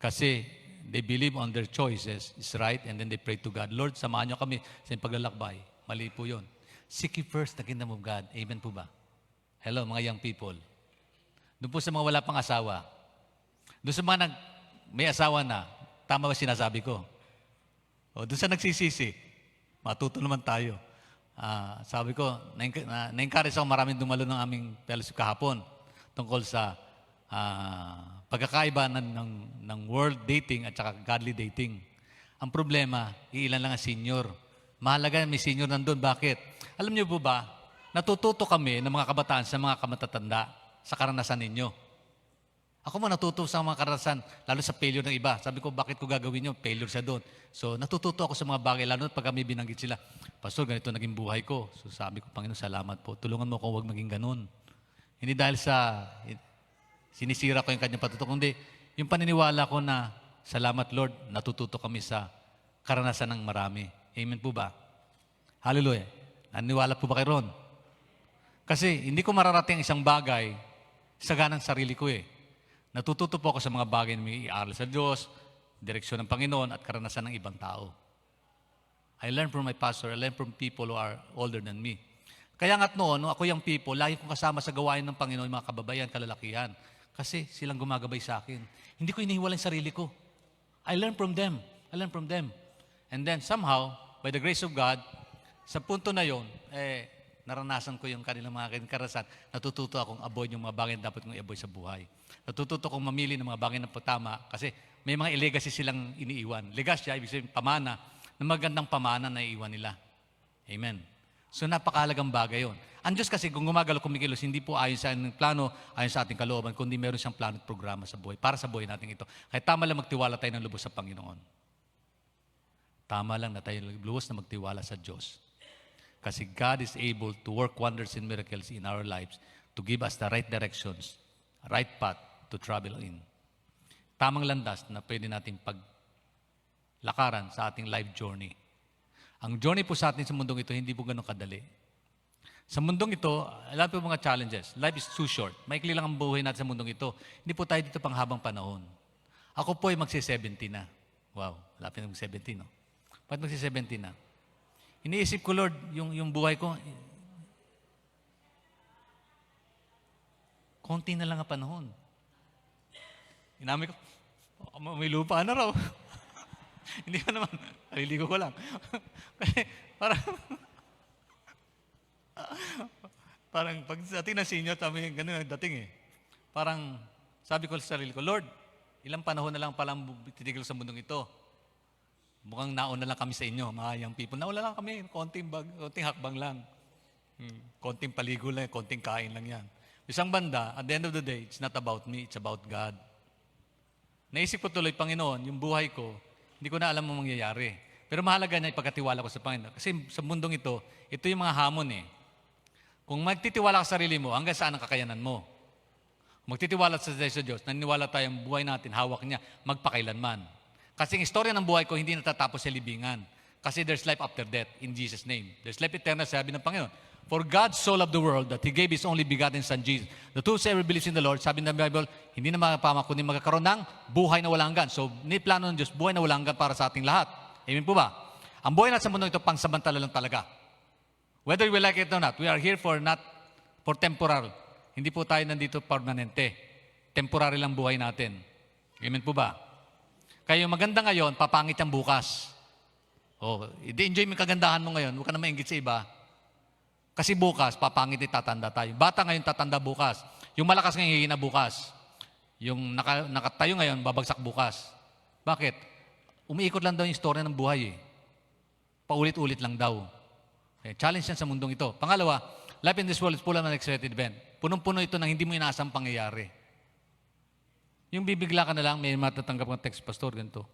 Kasi they believe on their choices is right and then they pray to God. Lord, samahan nyo kami sa paglalakbay. Mali po yun. Seek ye first the kingdom of God. Amen po ba? Hello, mga young people. Doon po sa mga wala pang asawa. Doon sa mga may asawa na, tama ba sinasabi ko? O, doon sa nagsisisi, matuto naman tayo. Sabi ko, na-encourage ako maraming dumalo ng aming fellowship kahapon tungkol sa pagkakaiba ng world dating at saka godly dating. Ang problema, iilan lang ang senior. Mahalaga may senior nandun. Bakit? Alam niyo po ba, natututo kami ng mga kabataan sa mga kamatatanda sa karanasan ninyo. Ako mo natuto sa mga karanasan, lalo sa failure ng iba. Sabi ko, bakit ko gagawin yun? Failure siya doon. So, natututo ako sa mga bagay, lalo na pag kami binanggit sila. Pastor, ganito naging buhay ko. So, sabi ko, Panginoon, salamat po. Tulungan mo ako huwag maging ganun. Hindi dahil sa sinisira ko yung kanyang patutok, kundi yung paniniwala ko na, salamat Lord, natututo kami sa karanasan ng marami. Amen po ba? Hallelujah. Naniwala po ba kayo ron? Kasi hindi ko mararating isang bagay sa ganang sarili ko eh. Natututo po ako sa mga bagay na may iaral sa Diyos, direksyon ng Panginoon at karanasan ng ibang tao. I learn from my pastor, I learn from people who are older than me. Kaya nga't noon, ako yung people, lagi kong kasama sa gawain ng Panginoon, mga kababayan, kalalakihan. Kasi silang gumagabay sa akin. Hindi ko inihiwalay ang sarili ko. I learn from them. I learn from them. And then somehow, by the grace of God, sa punto na yon, naranasan ko yung kanilang mga karanasan. Natututo akong avoid yung mga bagay na dapat kong i-avoid sa buhay. Natututo akong mamili ng mga bagay na patama kasi may mga legacy silang iniiwan. Legacy, ibig sabihin pamana, na magandang pamana na iiwan nila. Amen. So napakahalagang bagay yon. Ang Diyos kasi kung gumagalaw kumikilos, hindi po ayon sa ating plano, ayon sa ating kalooban, kundi meron siyang plano at programa sa buhay, para sa buhay natin ito. Kaya tama lang magtiwala tayo ng lubos sa Panginoon. Tama lang na tayo lubos na magtiwala sa Diyos. Kasi God is able to work wonders and miracles in our lives to give us the right directions, right path to travel in. Tamang landas na pwede natin paglakaran sa ating life journey. Ang journey po sa atin sa mundong ito, hindi po ganun kadali. Sa mundong ito, alam po mga challenges. Life is too short. Maikli lang ang buhay natin sa mundong ito. Hindi po tayo dito pang habang panahon. Ako po ay magsi-70 na. Wow, lapit na mag-70, no? Bakit magsi-70 na? Iniisip ko, Lord, yung buhay ko, konti na lang ang panahon. Inamin ko, may lupa na raw. Hindi ko naman, naliligo ko lang. Kasi parang pag dating na senior, sabi ganun ang dating eh. Parang sabi ko sa sarili ko, Lord, ilang panahon na lang palang titigil sa mundong ito. Mukhang nauna lang kami sa inyo, mga young people. Nauna lang kami, konting hakbang lang. Konting paligo lang, konting kain lang yan. Isang banda, at the end of the day, it's not about me, it's about God. Naisip ko tuloy, Panginoon, yung buhay ko, hindi ko na alam ang mangyayari. Pero mahalaga na ipagkatiwala ko sa Panginoon. Kasi sa mundong ito yung mga hamon eh. Kung magtitiwala ka sa sarili mo, hanggang saan ang kakayanan mo? Magtitiwala sa Diyos, naniniwala tayong buhay natin, hawak niya, magpakailanman. Kasi ang istorya ng buhay ko hindi natatapos sa libingan. Kasi there's life after death in Jesus' name. There's life eternal, sabi ng Panginoon. For God so loved the world that He gave His only begotten Son, Jesus. That whosoever believes in the Lord, sabi ng Bible, hindi na mapapama kundi magkakaroon ng buhay na walang hanggan. So, niplano ng Diyos, buhay na walang hanggan para sa ating lahat. Amen po ba? Ang buhay natin sa mundo ito, pangsamantala lang talaga. Whether we like it or not, we are here not for temporal. Hindi po tayo nandito permanente. Temporary lang buhay natin. Amen po ba? Kaya yung maganda ngayon, papangit yung bukas. I-enjoy mo yung kagandahan mo ngayon, huwag ka na maingit sa iba. Kasi bukas, papangit tatanda tayo. Bata ngayon, tatanda bukas. Yung malakas ngayon, hihina bukas. Yung nakatayo ngayon, babagsak bukas. Bakit? Umiikot lang daw yung istorya ng buhay eh. Paulit-ulit lang daw. Challenge yan sa mundong ito. Pangalawa, life in this world is full of unexpected event. Punong-puno ito ng hindi mo inaasang pangyayari. Yung bibigla ka na lang, may matatanggap kang text, Pastor, ganito.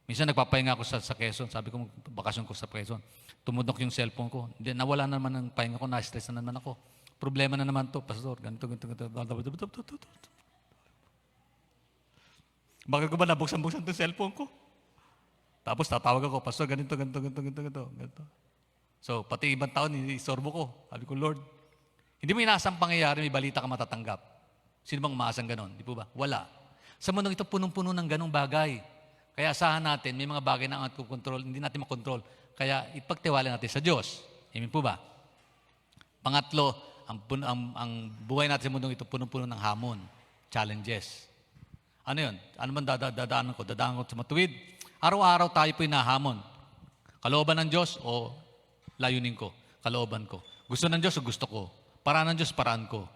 Minsan nagpapahinga ako sa Quezon. Sabi ko, bakasyon ko sa Quezon. Tumudok yung cellphone ko. Hindi, nawala na naman ang pahinga ko, na-stress na naman ako. Problema na naman to, Pastor. Ganito. Bakit ko ba nabuksan-buksan itong cellphone ko? Tapos tatawag ako, Pastor, ganito. So, pati ibang taon, isorbo ko. Sabi ko, Lord, hindi mo inaasang pangyayari, may balita ka matatanggap. Sino bang umaasang ganon? Di po ba? Wala. Sa mundong ito, punong-puno ng ganong bagay. Kaya asahan natin, may mga bagay na hindi natin makontrol. Kaya ipagtiwala natin sa Diyos. Amen po ba? Pangatlo, ang buhay natin sa mundong ito, punong-puno ng hamon, challenges. Ano yun? Ano man dadaanan ko? Dadaanan ko sa matuwid? Araw-araw tayo po nahamon. Kalooban ng Diyos o layunin ko? Kalooban ko. Gusto ng Diyos o gusto ko? Paraan ng Diyos, paraan ko.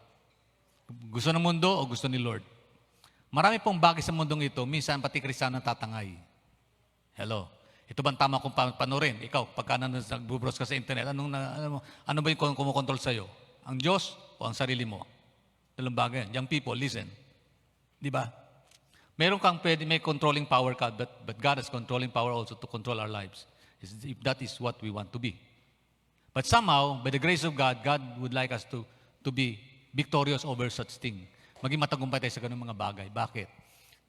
Gusto ng mundo o gusto ni Lord? Marami pong bagay sa mundong ito, minsan pati Kristiyano tatangay. Hello? Ito bang tama kung panorin? Ikaw, pagka nag-browse ka sa internet, ano ba yung kumukontrol sa'yo? Ang Diyos o ang sarili mo? Dalawang bagay yan. Young people, listen. Di ba? Meron kang may controlling power ka, but God has controlling power also to control our lives. If that is what we want to be. But somehow, by the grace of God, God would like us to be victorious over such thing. Maging matagumpay tayo sa ganung mga bagay. Bakit?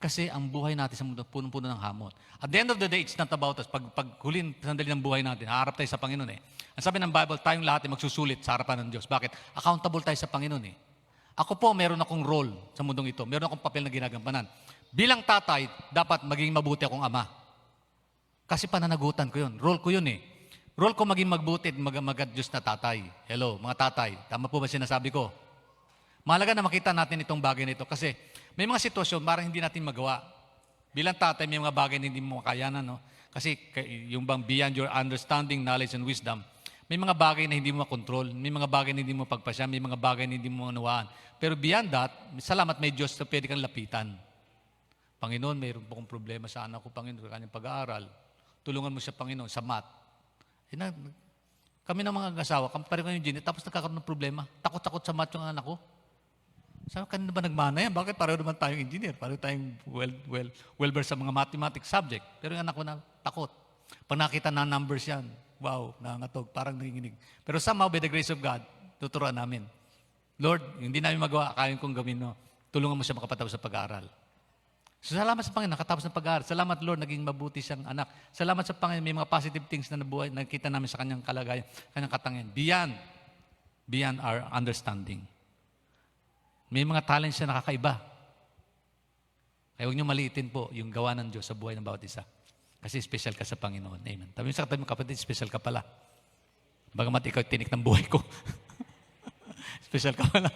Kasi ang buhay natin sa mundo, punong-puno ng hamon. At the end of the day, it's not about us. Pag huling sandali ng buhay natin, haharap tayo sa Panginoon eh. Ang sabi ng Bible, tayong lahat ay magsusulit sa harapan ng Diyos. Bakit? Accountable tayo sa Panginoon eh. Ako po, meron akong role sa mundong ito. Meron akong papel na ginagampanan. Bilang tatay, dapat maging mabuti akong ama. Kasi pananagutan ko yun. Role ko yun eh. Role ko maging mabuti at mag-Diyos na tatay. Hello, mga tatay. Tama po ba sinasabi ko? Mahalaga na makita natin itong bagay na ito kasi may mga sitwasyon parang hindi natin magawa. Bilang tatay, may mga bagay na hindi mo makayanan. No? Kasi yung bang beyond your understanding, knowledge, and wisdom, may mga bagay na hindi mo makontrol, may mga bagay na hindi mo pagpasya, may mga bagay na hindi mo manawaan. Pero beyond that, salamat may Diyos na pwede kang lapitan. Panginoon, mayroon po akong problema sa anak ko, Panginoon, sa kanyang pag-aaral. Tulungan mo siya, Panginoon, sa math. Kami ng mga asawa, pareho yung engineer, tapos nagkakaroon ng problema. Takot-takot sa math yung anak ko. Sabi, kanina ba nagmana yan? Bakit pareho naman tayong engineer? Pareho tayong well-versed sa mga mathematics subject. Pero yung anak ko na takot. Pag nakita na numbers yan, wow, nangangatog, parang nanginginig. Pero somehow, by the grace of God, tuturuan namin. Lord, hindi namin magawa, kaya kong gawin, no? Tulungan mo siya makapatapos sa pag-aaral. So, salamat sa Panginoon, nakatapos ng pag-aaral. Salamat, Lord, naging mabuti siyang anak. Salamat sa Panginoon, may mga positive things na nabuhay, nakita namin sa kanyang kalagayan, kanyang katangian. Beyond our understanding. May mga talents siya nakakaiba. Kaya huwag niyo maliitin po yung gawa ng Diyos sa buhay ng bawat isa. Kasi special ka sa Panginoon. Amen. Sabi mo sa katabi mo, kapatid, special ka pala. Bagamat ikaw tinik ng buhay ko. Special ka pala.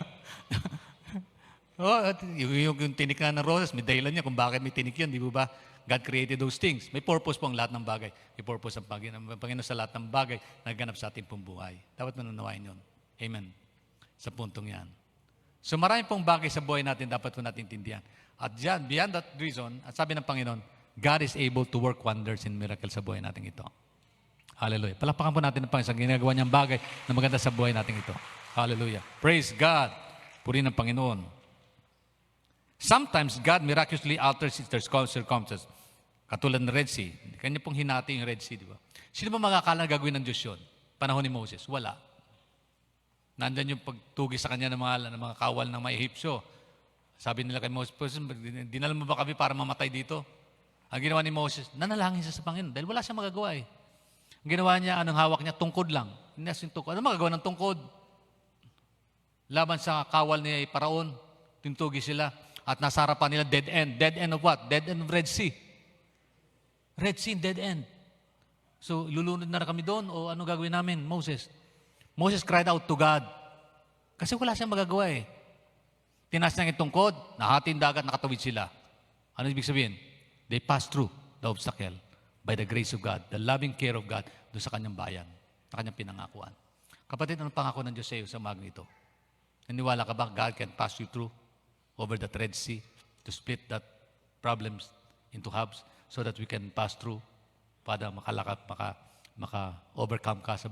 Yung tinik na ng roses, may dahilan niya kung bakit may tinik yun. Di ba? God created those things. May purpose po ang lahat ng bagay. May purpose ang Panginoon sa lahat ng bagay na ganap sa ating pong buhay. Dapat manunawain yun. Amen. Sa puntong yan. So marami pong bagay sa buhay natin dapat po natin tindihan. At dyan, beyond that reason, at sabi ng Panginoon, God is able to work wonders and miracles sa buhay natin ito. Hallelujah. Palakpakan po natin ang Panginoon sa ginagawa niyang bagay na maganda sa buhay natin ito. Hallelujah. Praise God. Purihin ng Panginoon. Sometimes God miraculously alters their circumstances. Katulad ng Red Sea. Kanya pong hinati yung Red Sea, di ba? Sino ba makakala na gagawin ng Diyos yun? Panahon ni Moses? Wala. Nandyan yung pagtugi sa kanya ng mga kawal ng mga Ehipsyo. Sabi nila kay Moses, dinala mo ba kami para mamatay dito? Ang ginawa ni Moses, nanalangin siya sa Panginoon dahil wala siyang magagawa eh. Ang ginawa niya, anong hawak niya? Tungkod lang. Ano magagawa ng tungkod? Laban sa kawal ni Paraon, tintugi sila. At nasa harapan nila, dead end. Dead end of what? Dead end of Red Sea. Red Sea, dead end. So, lulunod na kami doon o ano gagawin namin, Moses? Moses cried out to God. Kasi wala siyang magagawa eh. Tinas niya yung tungkod, nahati yung dagat, nakatawid sila. Ano ibig sabihin? They passed through the obstacle by the grace of God, the loving care of God doon sa kanyang bayan, sa kanyang pinangakuan. Kapatid, anong pangako ng Diyos sa iyo sa umagang ito? Naniwala ka ba God can pass you through over that Red Sea to split that problems into halves so that we can pass through para maka-overcome ka sa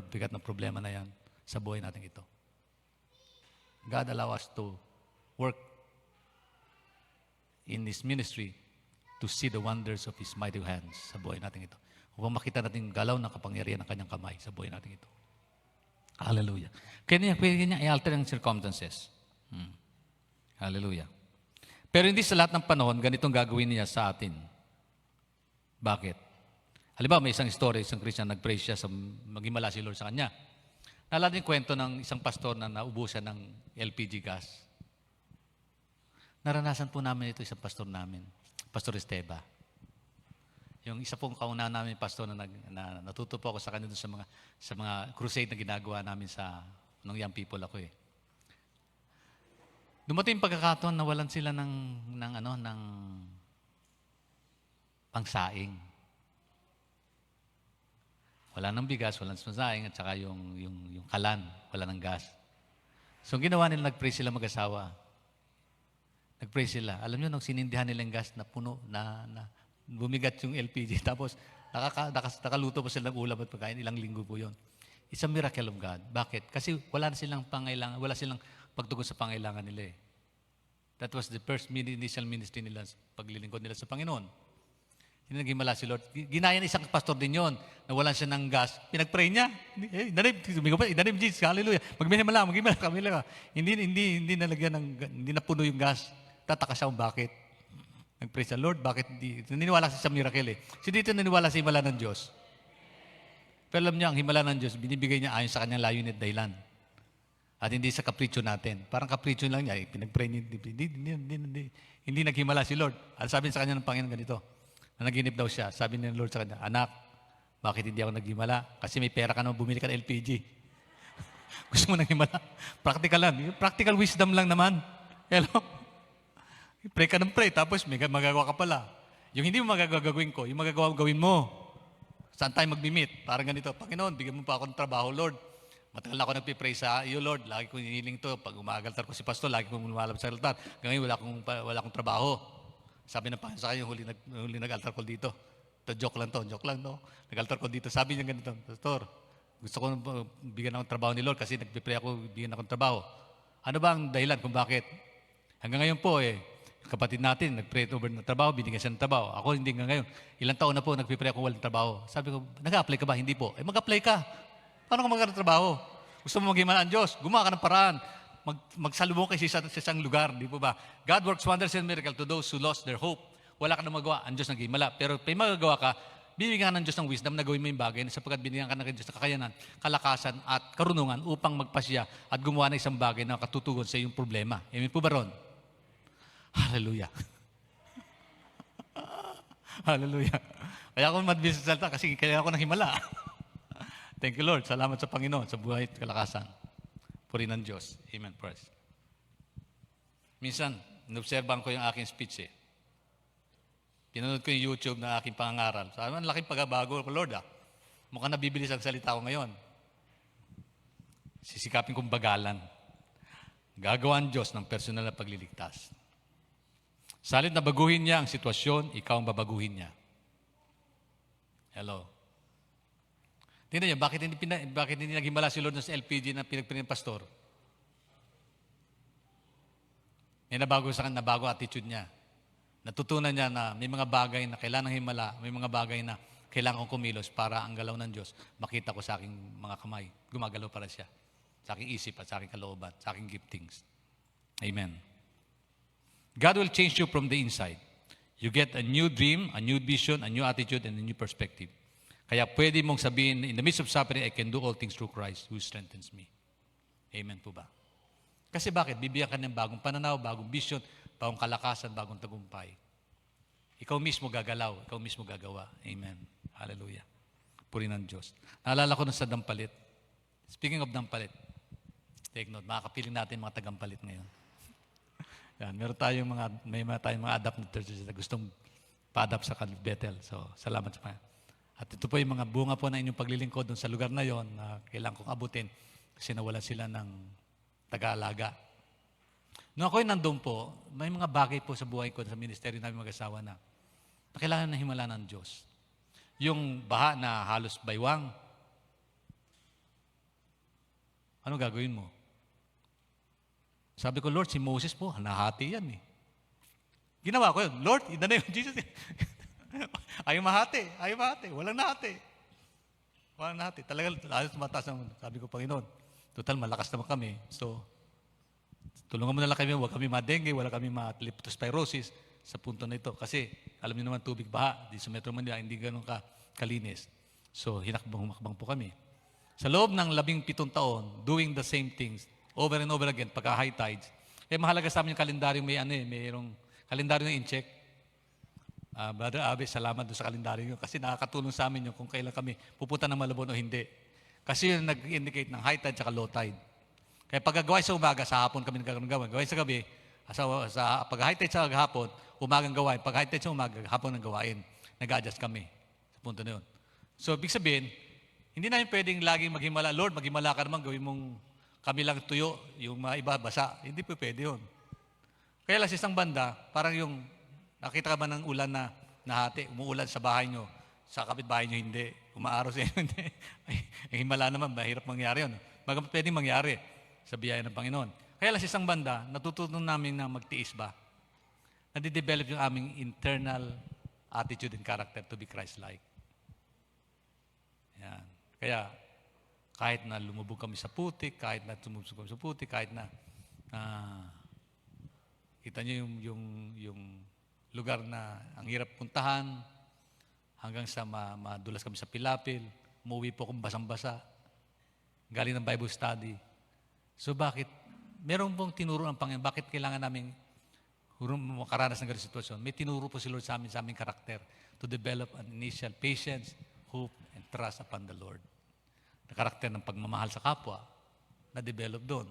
bigat ng problema na yan sa buhay natin ito. God allow us to work in His ministry to see the wonders of His mighty hands sa buhay natin ito. Upang makita natin yung galaw ng kapangyarihan ng kanyang kamay sa buhay natin ito. Hallelujah. Kaya pwede niya i-alter ang circumstances. Hallelujah. Pero hindi sa lahat ng panahon, ganitong gagawin niya sa atin. Bakit? Halimbawa, may isang story, isang Christian, nag-pray siya, maghimala si Lord sa kanya. Naalala yung kwento ng isang pastor na naubusan ng LPG gas. Naranasan po namin ito, isang pastor namin, Pastor Esteba. Yung isa pong kauna namin pastor na natuto po ako sa kanya doon sa mga crusade na ginagawa namin nung young people ako eh. Dumating yung pagkakataon na walan sila ng pangsaing. Wala ng bigas, wala ng pangsaing, at saka yung kalan, wala ng gas. So, ang ginawa nila, nag-pray sila mag-asawa. Nag-pray sila. Alam nyo, nung sinindihan nila yung gas na puno, na bumigat yung LPG, tapos nakaluto pa sila ng ulam at pagkain, ilang linggo po yun. It's a miracle of God. Bakit? Kasi wala silang pagtugon sa pangailangan nila eh. That was the first initial ministry nila, paglilingkod nila sa Panginoon. Hindi naging si Lord. Ginaya ng isang pastor din yon na wala siya ng gas. Pinag-pray niya. In the name of Jesus, hallelujah. Magmimala kami lang. Hindi nalagyan hindi napuno yung gas. Tataka siya kung bakit. Nag-pray siya, Lord, bakit hindi? Naniniwala siya sa miracle eh. Si dito naniniwala sa himala ng Diyos. Pero alam niya, ang himala ng Diyos, binibigay niya ayon sa kanyang layunin at dahilan. At hindi sa kapritsyo natin. Parang kapritsyo lang niya. Pinag-pray niya. Hindi naghimala si Lord. At sabi sa kanya ng Panginoon ganito, na naginip daw siya. Sabi ni Lord sa kanya, anak, bakit hindi ako naghimala? Kasi may pera ka naman, bumili ka ng LPG. Gusto mo naghimala? Practical lang. Practical wisdom lang naman. Hello? Pray ka ng pray, tapos may magagawa ka pala. Yung hindi mo magagawin ko, yung magagawa gawin mo. Saan tayo mag-meet? Parang ganito, Panginoon, bigyan mo pa ako ng trabaho, Lord. Matagal ako nagpipray sa iyo, Lord. Lagi kong hinihiling to. Pag umagaltar ko si Pastor, lagi kong lumalab sa altar. Ngayon, wala akong trabaho. Sabi ng Panginoon sa kanya, huli nag-altar ko dito. Joke lang to. Nag-altar ko dito. Sabi niya ganito, Pastor, gusto ko bigyan ako ng trabaho ni Lord kasi nagpipray ako, bigyan ako ng trabaho. Ano ba ang dahilan kung bakit? Hanggang ngayon po kapatid natin, nag-pray over ng trabaho, binigyan siya ng trabaho. Ako hindi nga ngayon. Ilang taon na po, nagpipray ako walang trabaho. Sabi ko, nag-apply ka ba? Hindi po. Mag-apply ka. Paano ka magkaroon ng trabaho? Gusto mo maghimala ang Diyos? Gumawa ka ng paraan. magsalubong kayo sa isang lugar, di po ba? God works wonders and miracles to those who lost their hope. Wala ka na magawa, ang Diyos nag-himala. Pero may magagawa ka, bibigyan ka ng Diyos ng wisdom na gawin mo yung bagay sapagkat binigyan ka ng Diyos ng kakayanan, kalakasan at karunungan upang magpasya at gumawa ng isang bagay na katutugon sa iyong problema. Amen po ba ron? Hallelujah. Hallelujah. Kaya ako mabilis sa salita kasi kailangan ko ng himala. Thank you, Lord. Salamat sa Panginoon, sa buhay at kalakasan. Puri ng Diyos. Amen. Praise. Minsan, inobserbahan ko yung aking speech eh. Pinanood ko yung YouTube na aking pangangaral. Sabi, ang laking pagbabago ko, Lord ah. Mukhang nabibilis ang salita ko ngayon. Sisikapin kong bagalan. Gagawa ang Diyos ng personal na pagliligtas. Salit na baguhin niya ang sitwasyon, ikaw ang babaguhin niya. Hello. Tingnan niyo, bakit hindi naghimala si Lord sa LPG na pinagpinang pastor? May nabago sa kanya, nabago attitude niya. Natutunan niya na may mga bagay na kailangan himala, may mga bagay na kailangan kong kumilos para ang galaw ng Diyos makita ko sa aking mga kamay. Gumagalaw para siya. Sa aking isip at sa aking kalooban, sa aking giftings. Amen. God will change you from the inside. You get a new dream, a new vision, a new attitude, and a new perspective. Kaya pwede mong sabihin, in the midst of suffering, I can do all things through Christ who strengthens me. Amen po ba? Kasi bakit? Bibigyan ka ng bagong pananaw, bagong vision, bagong kalakasan, bagong tagumpay. Ikaw mismo gagalaw, ikaw mismo gagawa. Amen. Hallelujah. Puri ng Diyos. Naalala ko nun sa Dampalit. Speaking of Dampalit, take note, makakapiling natin mga tagampalit ngayon. Yan, may tayong mga adapt na churches na gustong pa-adapt sa Bethel. So, salamat sa Panginoon. At ito po yung mga bunga po na inyong paglilingkod doon sa lugar na yon na kailangan kong abutin kasi nawalan sila ng taga-alaga. Nung ako'y nandun po, may mga bagay po sa buhay ko sa ministeryo namin mag-asawa na kailangan na himala ng Diyos. Yung baha na halos baywang, ano gagawin mo? Sabi ko, Lord, si Moses po, nahati yan eh. Ginawa ko yun, Lord, in the name of Jesus. Ayaw mahati. Walang nahati. Talagang alas mataas naman. Sabi ko, Panginoon, total malakas naman kami. So, tulungan mo na lang kami, huwag kami ma-dengue, wala kami ma-leptospirosis sa punto na ito. Kasi, alam niyo naman, tubig baha, di sa Metro Manila, hindi ganun kalinis. So, humakbang po kami. Sa loob ng 17 taon, doing the same things, over and over again, pagka high tides, mahalaga sa amin yung kalendaryo, mayroong kalendaryo na in-check. Brother Abe, salamat doon sa kalendaryo nyo kasi nakakatulong sa amin yun kung kailan kami pupunta ng Malabon o hindi. Kasi yun nag-indicate ng high tide at low tide. Kaya pagkagawa sa umaga, sa hapon kami nagkagawa. Gawain sa gabi, pag high tide sa hapon, umagang gawain. Pag high tide sa umaga, hapon ang gawain. Nag-adjust kami sa punto na yun. So, ibig sabihin, hindi namin pwedeng laging maghimala. Lord, maghimala ka naman, gawin mong kami lang tuyo, yung mga iba basa. Hindi po pwede yun. Kaya lang sa isang banda, parang yung nakita ka ba ng ulan na nahati, umuulan sa bahay nyo, sa kapitbahay nyo hindi, umaaraw sa inyo, hindi. Ay, himala naman, mahirap mangyari yun. Pwedeng mangyari sa biyaya ng Panginoon. Kaya lang sa isang banda, natutunan namin na magtiis ba? Nadidevelop yung aming internal attitude and character to be Christ-like. Yan. Kaya, kahit na lumubog kami sa putik, kahit na tumubog kami sa putik, kahit na kita nyo yung lugar na ang hirap puntahan, hanggang sa madulas kami sa pilapil, umuwi po akong basang-basa, galing ng Bible study. So bakit? Meron pong tinuro ang Panginoon, bakit kailangan namin makaranas ng ganitong sitwasyon? May tinuro po si Lord sa aming karakter to develop an initial patience, hope, and trust upon the Lord. Na karakter ng pagmamahal sa kapwa, na-develop doon.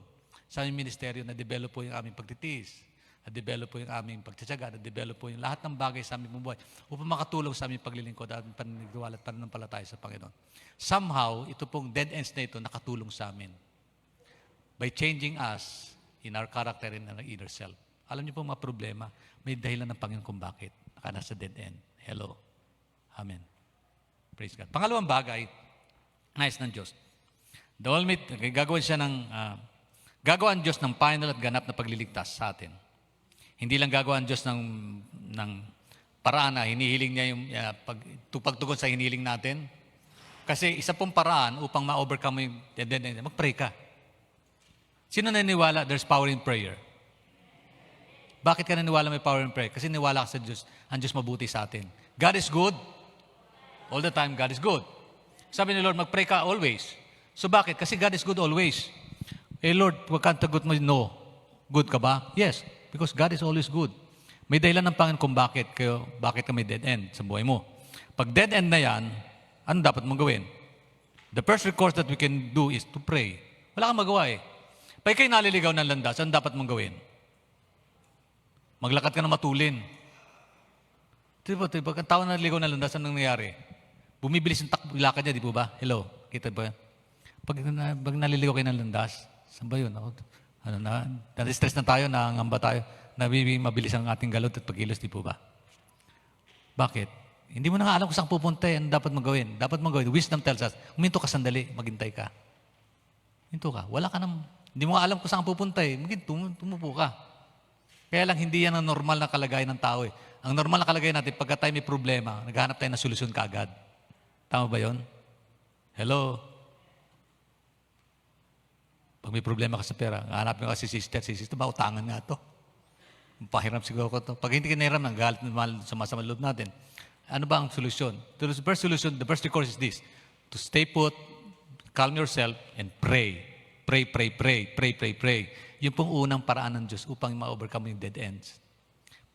Sa aming ministeryo, na-develop po yung aming pagtitiis, na-develop po yung aming pagtsatsaga, na-develop po yung lahat ng bagay sa aming buhay upang makatulong sa aming paglilingkod at paniniwala at pananampalataya sa Panginoon. Somehow, ito pong dead ends na ito nakatulong sa amin by changing us in our character and our inner self. Alam niyo po mga problema, may dahilan ng Panginoon kung bakit nasa dead end. Hello. Amen. Praise God. Pangalawang bagay, nais ng Diyos. The Almighty, gagawa ang Diyos ng final at ganap na pagliligtas sa atin. Hindi lang gagawa ang Diyos ng paraan na hinihiling niya yung pagtugon sa hinihiling natin. Kasi isa pong paraan upang ma-overcome yung dead end, mag-pray ka. Sino naniniwala there's power in prayer? Bakit ka naniniwala may power in prayer? Kasi naniniwala ka sa Diyos. Ang Diyos mabuti sa atin. God is good. All the time, God is good. Sabi ni Lord, mag-pray ka always. So bakit? Kasi God is good always. Eh Lord, wag kang tagot mo, no. Good ka ba? Yes, because God is always good. May dahilan ng Panginoon kung bakit ka may dead end sa buhay mo. Pag dead end na yan, ano dapat mong gawin? The first recourse that we can do is to pray. Wala kang magawa eh. Pag ikaw'y naliligaw ng landas, ano dapat mong gawin? Maglakad ka na matulin. Pag ang tao naliligaw ng landas, anong nangyayari? Bumibilis yung lakad niya, di po ba? Hello, kita ba? Pag naliligaw kayo ng landas, saan ba yun? Na-stress na tayo, nangamba tayo, mabilis ang ating galot at pagkilos, di po ba? Bakit? Hindi mo na nga alam kung saan pupunta yan, dapat mong gawin. Dapat mong gawin. Wisdom tells us, huminto ka sandali, maghintay ka. Huminto ka. Wala ka nang, hindi mo nga alam kung saan pupunta eh. Tumupo ka. Kaya lang, hindi yan ang normal na kalagayan ng tao eh. Ang normal na kalagayan natin, pagka tayo may problema, naghahanap tayo ng solusyon kaagad. Tama ba yun? Hello? Pag may problema ka sa pera, hanapin ka si sister, ba, utangan nga to. Pahiram siguro ko to. Pag hindi ka nahiram, nanggalit na sama loob natin. Ano ba ang solusyon? The first recourse is this. To stay put, calm yourself, and pray. Pray. Yun pong unang paraan ng Diyos upang ma-overcome yung dead ends.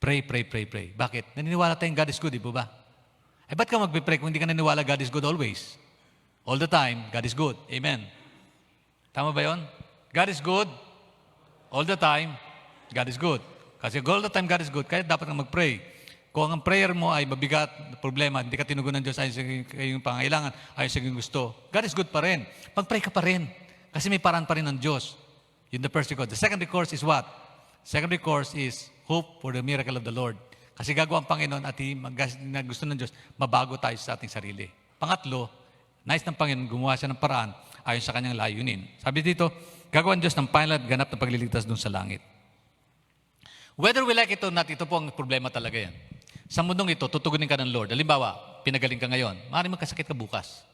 Pray. Bakit? Naniniwala tayong God is good, di po ba? Eh, ba't ka magpipray kung hindi ka naniniwala God is good always? All the time, God is good. Amen. Tama ba yun? God is good. All the time, God is good. Kasi all the time, God is good. Kaya dapat kang mag-pray. Kung ang prayer mo ay mabigat na problema, hindi ka tinugon ng Diyos ayon sa iyong pangailangan, ayon sa iyong gusto, God is good pa rin. Mag-pray ka pa rin. Kasi may paraan pa rin ng Diyos. Yun the first recourse. The second recourse is what? Second recourse is hope for the miracle of the Lord. Kasi gagawa ang Panginoon at gusto ng Diyos, mabago tayo sa ating sarili. Pangatlo, nais ng Panginoon, gumawa siya ng paraan ayon sa kanyang layunin. Sabi dito, gagawa ng Diyos ng final at ganap na pagliligtas dun sa langit. Whether we like it or not, ito po ang problema talaga yan. Sa mundong ito, tutugunin ka ng Lord. Halimbawa, pinagaling ka ngayon, maaaring magkasakit ka bukas.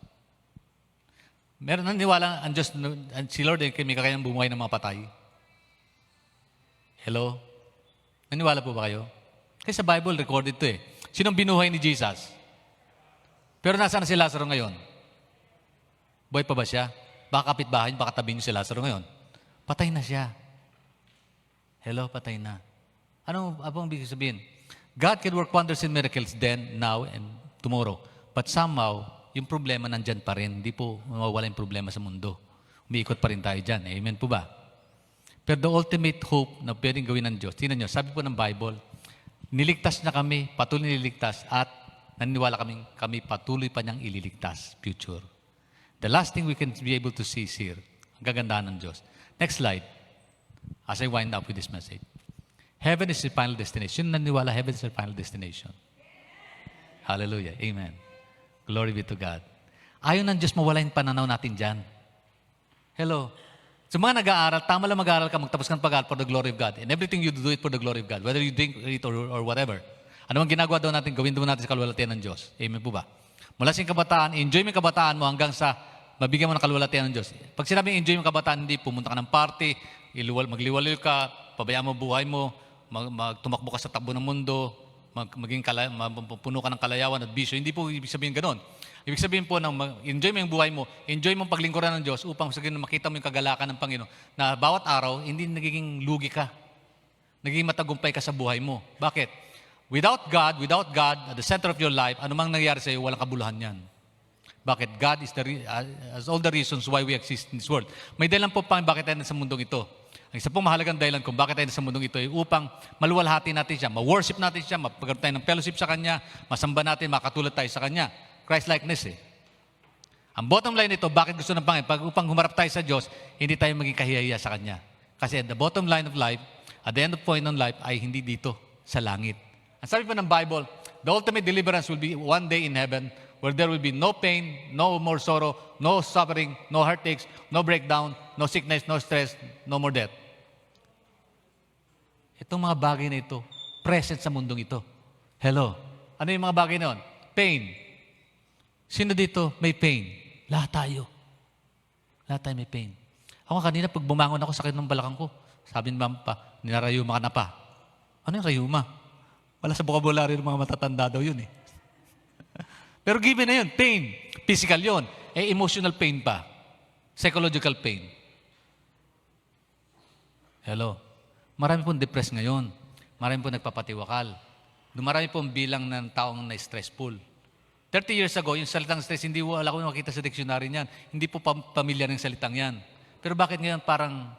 Meron naniwala ang Diyos, si Lord ay may kakayang bumuhay ng mga patay. Hello? Naniwala po ba kayo? Kasi sa Bible, recorded ito eh. Sinong binuhay ni Jesus? Pero nasaan na si Lazaro ngayon? Buhay pa ba siya? Baka kapitbahay, baka tabi niyo si Lazaro ngayon. Patay na siya. Hello, patay na. Ano ang ibig sabihin? God can work wonders and miracles then, now, and tomorrow. But somehow, yung problema nandyan pa rin. Hindi po mawawala yung problema sa mundo. Umiikot pa rin tayo dyan. Amen po ba? Pero the ultimate hope na pwedeng gawin ng Diyos, tingnan nyo, sabi po ng Bible, niligtas na kami, patuloy nililigtas, at naniniwala kami patuloy pa niyang ililigtas, future. The last thing we can be able to see is here, ang kagandahan ng Diyos. Next slide, as I wind up with this message. Heaven is the final destination. Naniniwala, heaven is the final destination. Hallelujah. Amen. Glory be to God. Ayaw ng Diyos mawala yung pananaw natin dyan. Hello. Sa mga nag-aaral, tama lang mag-aaral ka, magtapos ka ng pag-aaral for the glory of God. And everything you do it for the glory of God. Whether you think it or whatever. Ano mang ginagawa daw natin, gawin daw natin sa kaluwalhatian ng Diyos. Amen po ba? Mula sa kabataan, enjoy mo yung kabataan mo hanggang sa mabigyan mo ng kaluwalhatian ng Diyos. Pag sinabing enjoy mo yung kabataan, hindi pumunta ka ng party, magliwaliw ka, pabayaan mo buhay mo, tumakbo ka sa takbo ng mundo, puno ka ng kalayawan at bisyo. Hindi po ibig sabihin gano'n. Ibig sabihin po, enjoy mo yung buhay mo, enjoy mo ang paglingkuran ng Diyos upang makita mo yung kagalakan ng Panginoon na bawat araw, hindi nagiging lugi ka. Nagiging matagumpay ka sa buhay mo. Bakit? Without God at the center of your life, anumang nangyari sa iyo, walang kabuluhan yan. Bakit? God has all the reasons why we exist in this world. May dahilan po pang bakit tayo nasa mundong ito. Ang isa pong mahalagang dahilan kung bakit tayo nasa mundong ito ay upang maluwalhati natin siya, ma-worship natin siya, mapagkaroon tayo ng fellowship sa Kanya, masamba natin, makatulad tayo sa Kanya. Christ-likeness eh. Ang bottom line nito, bakit gusto ng Panginoon? Upang humarap tayo sa Diyos, hindi tayo maging kahihiya sa Kanya. Kasi at the bottom line of life, at the end of point of life, ay hindi dito, sa langit. Ang sabi po ng Bible, the ultimate deliverance will be one day in heaven where there will be no pain, no more sorrow, no suffering, no heartaches, no breakdown, no sickness, no stress, no more death. Itong mga bagay na ito, present sa mundong ito. Hello? Ano yung mga bagay na yun? Pain. Sino dito may pain? Lahat tayo. Lahat tayo may pain. Ako kanina, pag bumangon ako, sakit ng balakang ko. Sabi ni ma'am pa, ninarayuma ka na pa. Ano yung rayuma? Wala sa vocabulary ng mga matatanda daw yun eh. Pero given na yun, pain. Physical yun. Emotional pain pa. Psychological pain. Hello. Marami pong depressed ngayon. Marami pong nagpapatiwakal. Marami pong bilang ng taong na-stressful. 30 years ago, yung salitang stress, hindi wala ko makita sa dictionary niyan. Hindi po pamilyar ng salitang yan. Pero bakit ngayon parang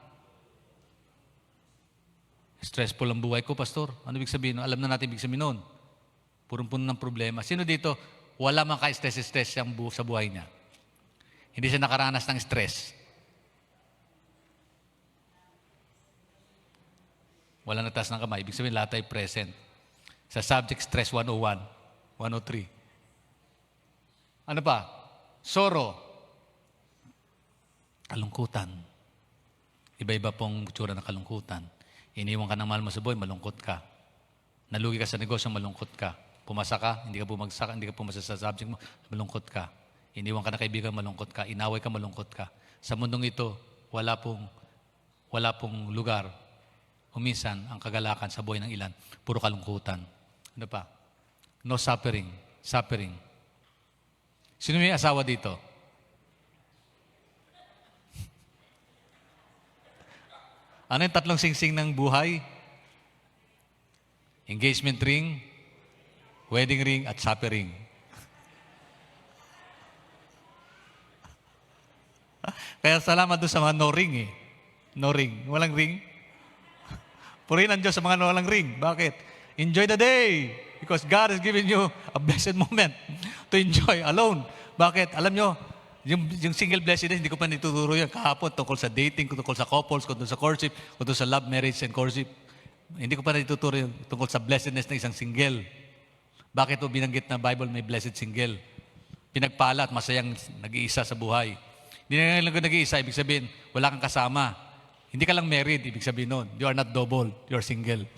stressful ang buhay ko, Pastor? Ano ibig sabihin? Alam na natin ibig sabihin noon. Purong-puno ng problema. Sino dito, wala mang ka-stress sa buhay niya? Hindi siya nakaranas ng stress. Wala nataas ng kamay. Ibig sabihin, lahat ay present. Sa subject stress 101, 103. Ano pa? Sorrow. Kalungkutan. Iba-iba pong tsura ng kalungkutan. Iniwan ka ng mahal mo sa buhay, malungkot ka. Nalugi ka sa negosyo, malungkot ka. Pumasa ka, hindi ka pumasa sa subject mo, malungkot ka. Iniwan ka na kaibigan, malungkot ka. Inaway ka, malungkot ka. Sa mundong ito, wala pong lugar. Minsan, ang kagalakan sa buhay ng ilan, puro kalungkutan. Ano pa? No suffering. Suffering. Sino may asawa dito? Ano yung tatlong singsing ng buhay? Engagement ring, wedding ring, at suffering. Kaya salamat doon sa mga no ring eh. No ring. Walang ring. Purihin ang Diyos sa mga walang ring. Bakit? Enjoy the day. Because God has given you a blessed moment to enjoy alone. Bakit? Alam nyo, yung single blessedness, hindi ko pa nituturo yan kahapon tungkol sa dating, tungkol sa couples, tungkol sa courtship, tungkol sa love, marriage, and courtship. Hindi ko pa nituturo yan tungkol sa blessedness ng isang single. Bakit po binanggit na Bible may blessed single? Pinagpala at masayang nag-iisa sa buhay. Hindi na lang nag-iisa, ibig sabihin, wala kang kasama. Hindi ka lang married, ibig sabihin nun. You are not double, you are single.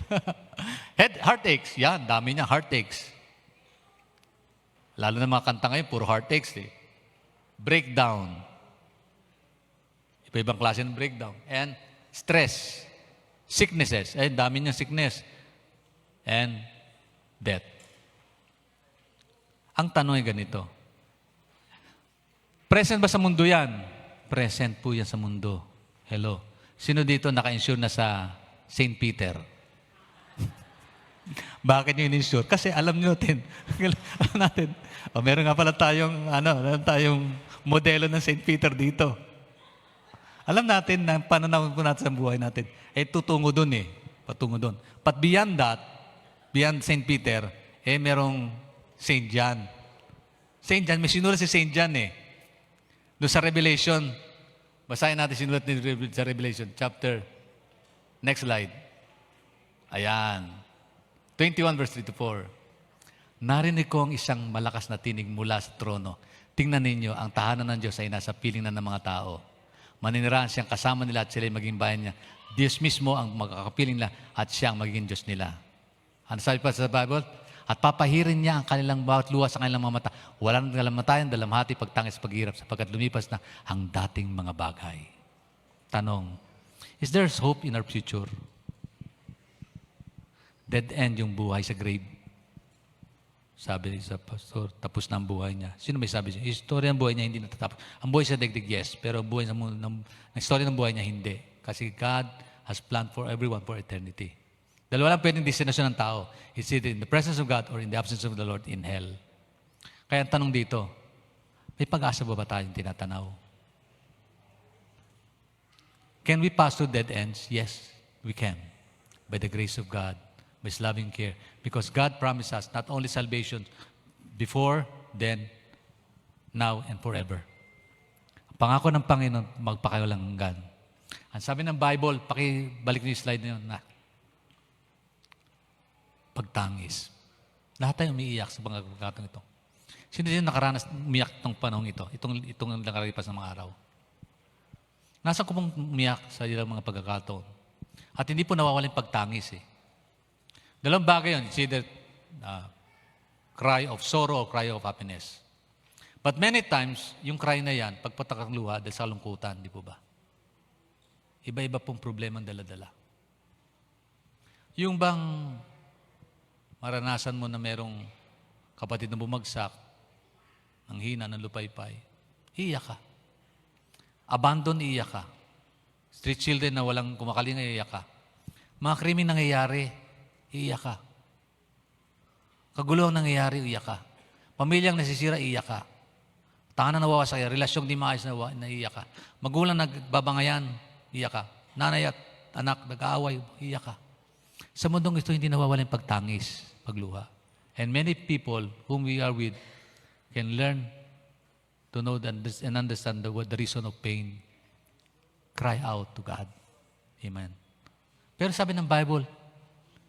Heartaches, yan, dami niya, heartaches. Lalo na mga kanta ngayon, puro heartaches eh. Breakdown. Iba-ibang klase ng breakdown. And stress. Sicknesses. Dami niyang sickness. And death. Ang tanong ay ganito. Present ba sa mundo yan? Present po yan sa mundo. Hello. Sino dito naka-insure na sa St. Peter? Bakit nyo in-insure? Kasi alam nyo natin. Meron nga pala tayong modelo ng St. Peter dito. Alam natin na pananaw po natin sa buhay natin, tutungo dun eh. Patungo dun. But beyond that, beyond St. Peter, merong St. John. St. John, may sinulat si St. John eh. Doon sa Revelation, basahin natin sinulat sa Revelation, chapter. Next slide. Ayan. 21 verse 3 to 4. Narinig ko ang isang malakas na tinig mula sa trono. Tingnan ninyo, ang tahanan ng Diyos ay nasa piling na ng mga tao. Maninirahan siyang kasama nila at sila'y maging bayan niya. Diyos mismo ang magkakapiling nila at siya ang magiging Diyos nila. Ano sabi pa sa Bible? At papahirin niya ang kanilang bawat luha sa kanilang mga mata. Walang kalamatayan, dalamhati, pagtangis, paghirap, sapagkat lumipas na ang dating mga bagay. Tanong, is there hope in our future? Dead end yung buhay sa grave. Sabi sa pastor, tapos na ang buhay niya. Sino may sabi siya? Yung story ng buhay niya hindi natatapos. Ang buhay sa degdeg, yes. Pero ang buhay ang story ng buhay niya, hindi. Kasi God has planned for everyone for eternity. Dalawa lang pwedeng destinasyon ng tao. It's either in the presence of God or in the absence of the Lord in hell. Kaya ang tanong dito, may pag-asa ba tayong tinatanaw? Can we pass through dead ends? Yes, we can. By the grace of God. By His loving care. Because God promised us not only salvation before, then, now, and forever. Ang pangako ng Panginoon, magpakawalang hanggan. Ang sabi ng Bible, pakibalik niyo yung slide na yun na pagtangis. Lahat tayo umiiyak sa mga pagkakataon ito. Sino din nakaranas umiyak itong panahon ito? Itong nakalipas ng mga araw. Nasaan ko pong umiyak sa ilang mga pagkakataon? At hindi po nawawalan pagtangis eh. Dalawang bagay yun. It's either cry of sorrow or cry of happiness. But many times, yung cry na yan, pagpatak ang luha dahil sa kalungkutan, di po ba? Iba-iba pong problema ang dala-dala. Yung bang maranasan mo na merong kapatid na bumagsak, ang hina ng lupaypay, iiyak ka. Abandon, iiyak ka. Street children na walang kumakalinga, iiyak ka. Mga krimen nangyayari, iiyak ka. Kagulo ang nangyayari, iiyak ka. Pamilyang nasisira, iiyak ka. Tahanan nawawasak, relasyong di maayos na iiyak ka. Magulang nagbabangayan, iiyak ka. Nanay at anak nag-aaway, iiyak ka. Sa mundong ito, hindi nawawala yung pagtangis, pagluha. And many people whom we are with can learn to know and understand the reason of pain. Cry out to God. Amen. Pero sabi ng Bible,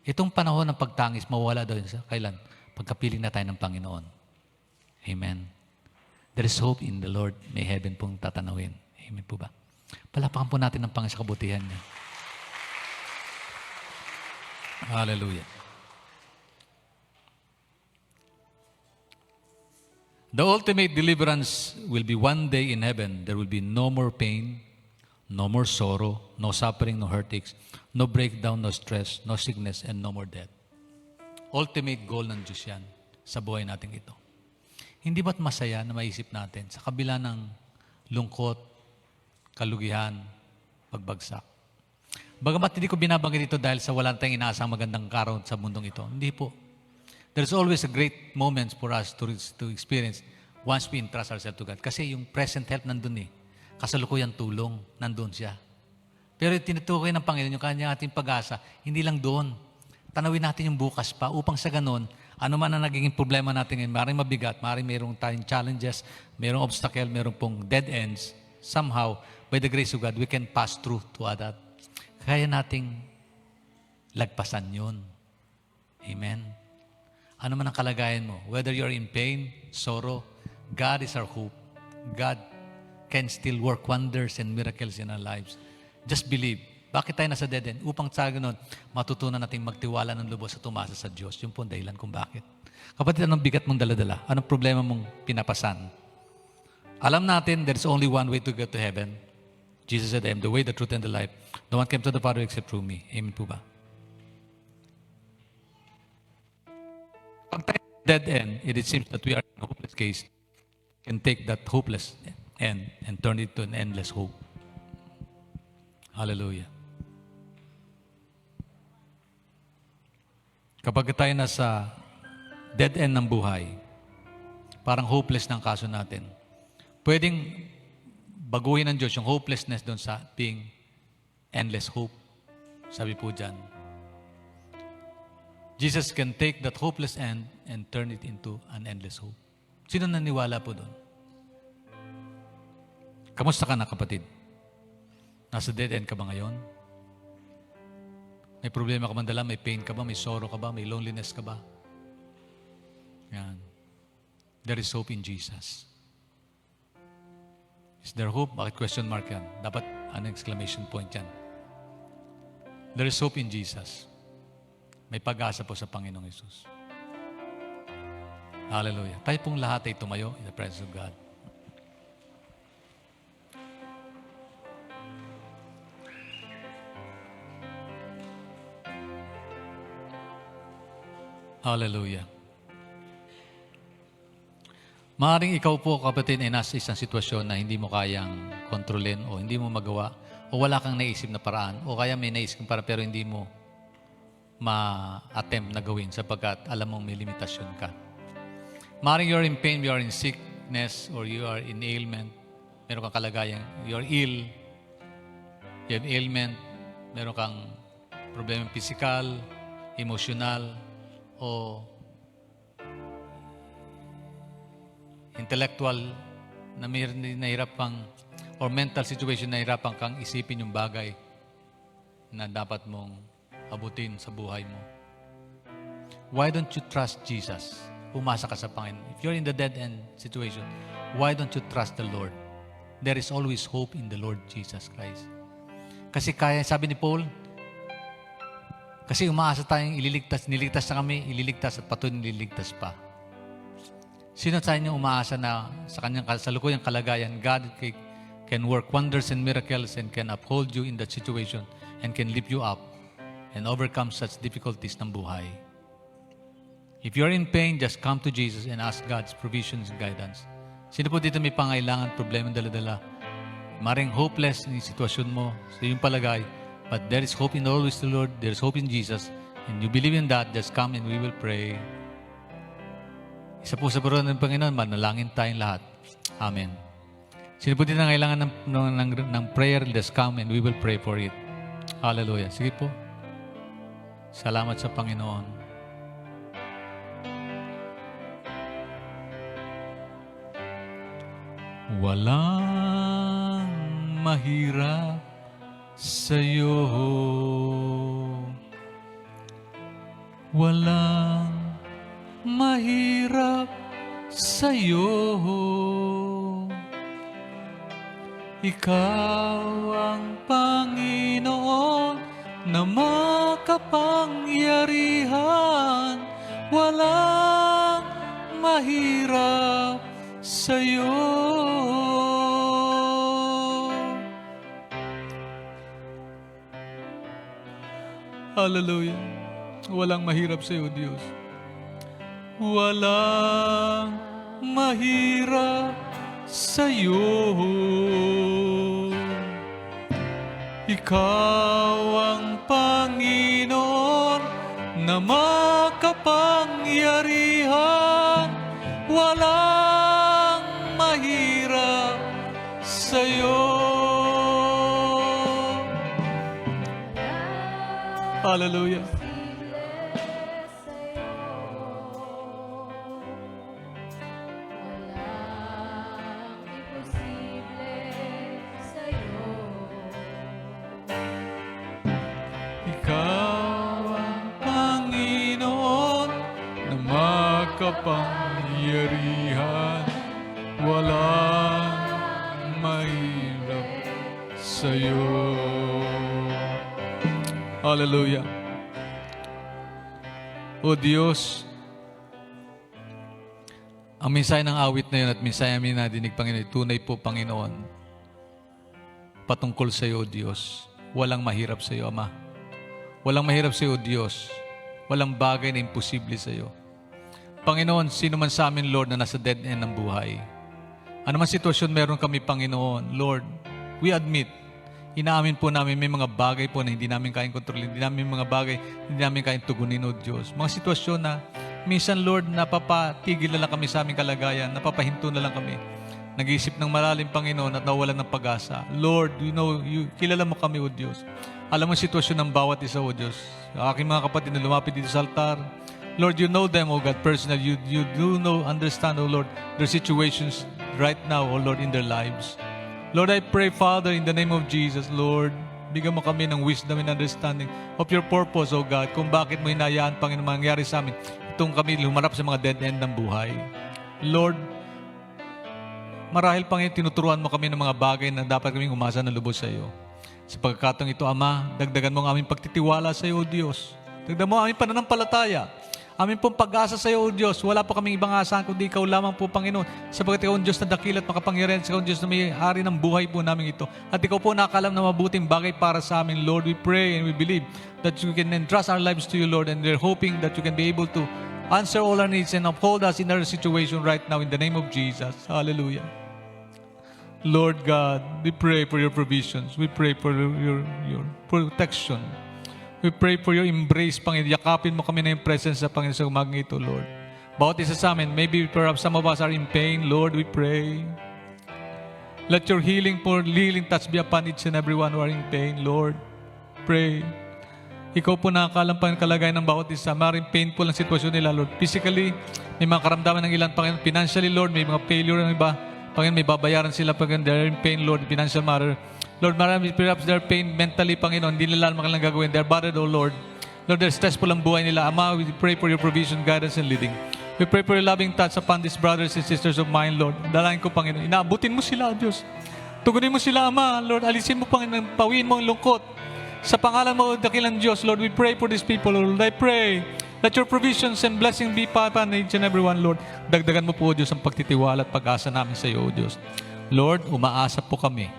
itong panahon ng pagtangis, mawala daw yun sa kailan? Pagkapiling na tayo ng Panginoon. Amen. There is hope in the Lord. May heaven pong tatanawin. Amen po ba? Palapakan po natin ng Panginoon sa kabutihan niya. Hallelujah. The ultimate deliverance will be one day in heaven. There will be no more pain, no more sorrow, no suffering, no heartaches, no breakdown, no stress, no sickness, and no more death. Ultimate goal ng Diyos yan sa buhay natin ito. Hindi ba't masaya na maisip natin sa kabila ng lungkot, kalugihan, pagbagsak? Bagamat hindi ko binabanggit ito dahil sa wala tayong inaasang magandang araw sa mundong ito. Hindi po. There's always a great moments for us to experience once we entrust ourselves to God. Kasi yung present help nandun eh. Kasalukuyang tulong, nandun siya. Pero tinutukoy ng Panginoon yung kanya ating pag-asa, hindi lang doon. Tanawin natin yung bukas pa upang sa ganon, ano man ang nagiging problema natin ngayon, maaaring mabigat, maaaring mayroong tayong challenges, mayroong obstacle, mayroong pong dead ends, somehow, by the grace of God, we can pass through to that. Kaya nating lagpasan yun. Amen. Ano man ang kalagayan mo, whether you're in pain, sorrow, God is our hope. God can still work wonders and miracles in our lives. Just believe. Bakit tayo nasa dead end? Upang sa ganun, matutunan natin magtiwala ng lubos at tumasa sa Diyos. Yung po ang dahilan kung bakit. Kapatid, anong bigat mong daladala? Anong problema mong pinapasan? Alam natin, there's only one way to get to heaven. Jesus said, I am the way, the truth, and the life. No one came to the Father except through me. Amen po ba? Pag tayo dead end, it seems that we are in a hopeless case, can take that hopeless end and turn it to an endless hope. Hallelujah. Kapag tayo nasa dead end ng buhay, parang hopeless ng kaso natin, pwedeng baguhin ng Diyos yung hopelessness doon sa being endless hope. Sabi po dyan, Jesus can take that hopeless end and turn it into an endless hope. Sino naniwala po doon? Kamusta ka na, kapatid? Nasa dead end ka ba ngayon? May problema ka man dala? May pain ka ba? May sorrow ka ba? May loneliness ka ba? Yan. There is hope in Jesus. Is there hope? Bakit question mark yan? Dapat an exclamation point yan. There is hope in Jesus. May pag-asa po sa Panginoong Jesus. Hallelujah. Tayo pong lahat ay tumayo in the presence of God. Hallelujah. Maaaring ikaw po, kapatid, ay nasa isang sitwasyon na hindi mo kayang kontrolin o hindi mo magawa o wala kang naisip na paraan o kaya may naisip kang paraan pero hindi mo ma-attempt na gawin sapagkat alam mong may limitasyon ka. Maaaring you're in pain, you are in sickness, or you are in ailment. Meron kang kalagayan, you're ill, you have ailment, meron kang problema physical, emotional, o intellectual na may nahirap kang or mental situation na nahirapan kang isipin yung bagay na dapat mong abutin sa buhay mo. Why don't you trust Jesus? Pumasa ka sa Panginoon. If you're in the dead end situation, why don't you trust the Lord? There is always hope in the Lord Jesus Christ. Kasi kaya, sabi ni Paul, kasi umaasa tayong niligtas na kami, ililigtas at patuloy nililigtas pa. Sino sa inyo umaasa na sa kanyang salukuyang kalagayan, God can work wonders and miracles and can uphold you in that situation and can lift you up and overcome such difficulties ng buhay. If you're in pain, just come to Jesus and ask God's provisions and guidance. Sino po dito may pangailangan, problema, dala-dala? Maring hopeless yung sitwasyon mo sa iyong palagay, but there is hope in always the Lord, there is hope in Jesus, and you believe in that, just come and we will pray. Isa po sa puruan ng Panginoon, manalangin tayong lahat. Amen. Sino po dito na kailangan ng prayer, just come and we will pray for it. Hallelujah. Sige po. Salamat sa Panginoon. Walang mahirap sa'yo. Walang mahirap sa'yo. Ikaw ang Panginoon na makapangyarihan. Walang mahirap sa'yo. Hallelujah. Walang mahirap sa'yo, Diyos. Walang mahirap sa'yo. Ikaw ang Panginoon na makapangyarihan. Walang mahirap sa'yo. Hallelujah. Ikaw ang Panginoon na makapangyarihan. Walang mahirap sa'yo. Hallelujah. O Diyos, ang mensahe ng awit na yun at mensahe namin nadinig, Panginoon, tunay po, Panginoon, patungkol sa iyo, Diyos. Walang mahirap sa iyo, Ama. Walang mahirap sa iyo, Diyos. Walang bagay na imposible sa iyo. Panginoon, sino man sa amin, Lord, na nasa dead end ng buhay. Ano man sitwasyon meron kami, Panginoon, Lord, we admit, inaamin po namin may mga bagay po na hindi namin kayang kontrolin, hindi namin mga bagay, hindi namin kayang tugunin, O Diyos. Mga sitwasyon na minsan, Lord, napapatigil na lang kami sa aming kalagayan, napapahinto na lang kami. Nag-iisip ng malalim, Panginoon, at nawalan ng pag-asa. Lord, kilala mo kami, O Diyos. Alam mo sitwasyon ng bawat isa, O Diyos. Aking mga kapatid na lumapit dito sa altar, Lord, you know them, O God, personally. You do know, understand, O Lord, their situations right now, O Lord, in their lives. Lord, I pray, Father, in the name of Jesus, Lord, bigyan mo kami ng wisdom and understanding of your purpose, O God, kung bakit mo hinayaan, Panginoon, mangyari sa amin. Itong kami lumarap sa mga dead end ng buhay. Lord, marahil, Panginoon, tinuturuan mo kami ng mga bagay na dapat kaming umasa na lubos sa iyo. Sa pagkakataong ito, Ama, dagdagan mo ang aming pagtitiwala sa iyo, O Diyos. Dagdagan mo ang aming pananampalataya. Amin pong pag-asa sa iyo, O Diyos. Wala po kaming ibang asahan kundi ikaw lamang po, Panginoon. Sapagkat ikaw ang Diyos na dakila at makapangyarihan. Ikaw ang Diyos na may-ari ng buhay po namin ito. At ikaw po nakakalam na mabuting bagay para sa amin, Lord. We pray and we believe that you can entrust our lives to you, Lord. And we're hoping that you can be able to answer all our needs and uphold us in our situation right now in the name of Jesus. Hallelujah. Lord God, we pray for your provisions. We pray for your protection. We pray for your embrace, Panginoon. Yakapin mo kami na yung presence sa Panginoon sa umagang ito, Lord. Bawat isa sa amin, maybe perhaps some of us are in pain, Lord, we pray. Let your healing touch be upon each and everyone who are in pain, Lord. Pray. Ikaw po nakakalam pa yung kalagayan ng bawat isa. Maring painful ang sitwasyon nila, Lord. Physically, may mga karamdaman ng ilan, Panginoon. Financially, Lord, may mga failure ng iba. Panginoon, may babayaran sila, Panginoon. They're in pain, Lord, financial matter. Lord, marami, perhaps they're pain mentally, Panginoon. Hindi nila alam kailang gagawin. They're bothered, oh Lord. Lord, they're stressful ang buhay nila. Ama, we pray for your provision, guidance, and leading. We pray for your loving touch upon these brothers and sisters of mine, Lord. Dalahin ko, Panginoon. Inaabutin mo sila, Diyos. Tugunin mo sila, Ama. Lord, alisin mo, Panginoon. Pawiin mo ang lungkot. Sa pangalan mo, dakilang Diyos, Lord, we pray for these people, Lord. I pray that your provisions and blessing be upon each and everyone, Lord. Dagdagan mo po, Diyos, ang pagtitiwala at pag-asa namin sa iyo, Diyos. Lord, umaasa po kami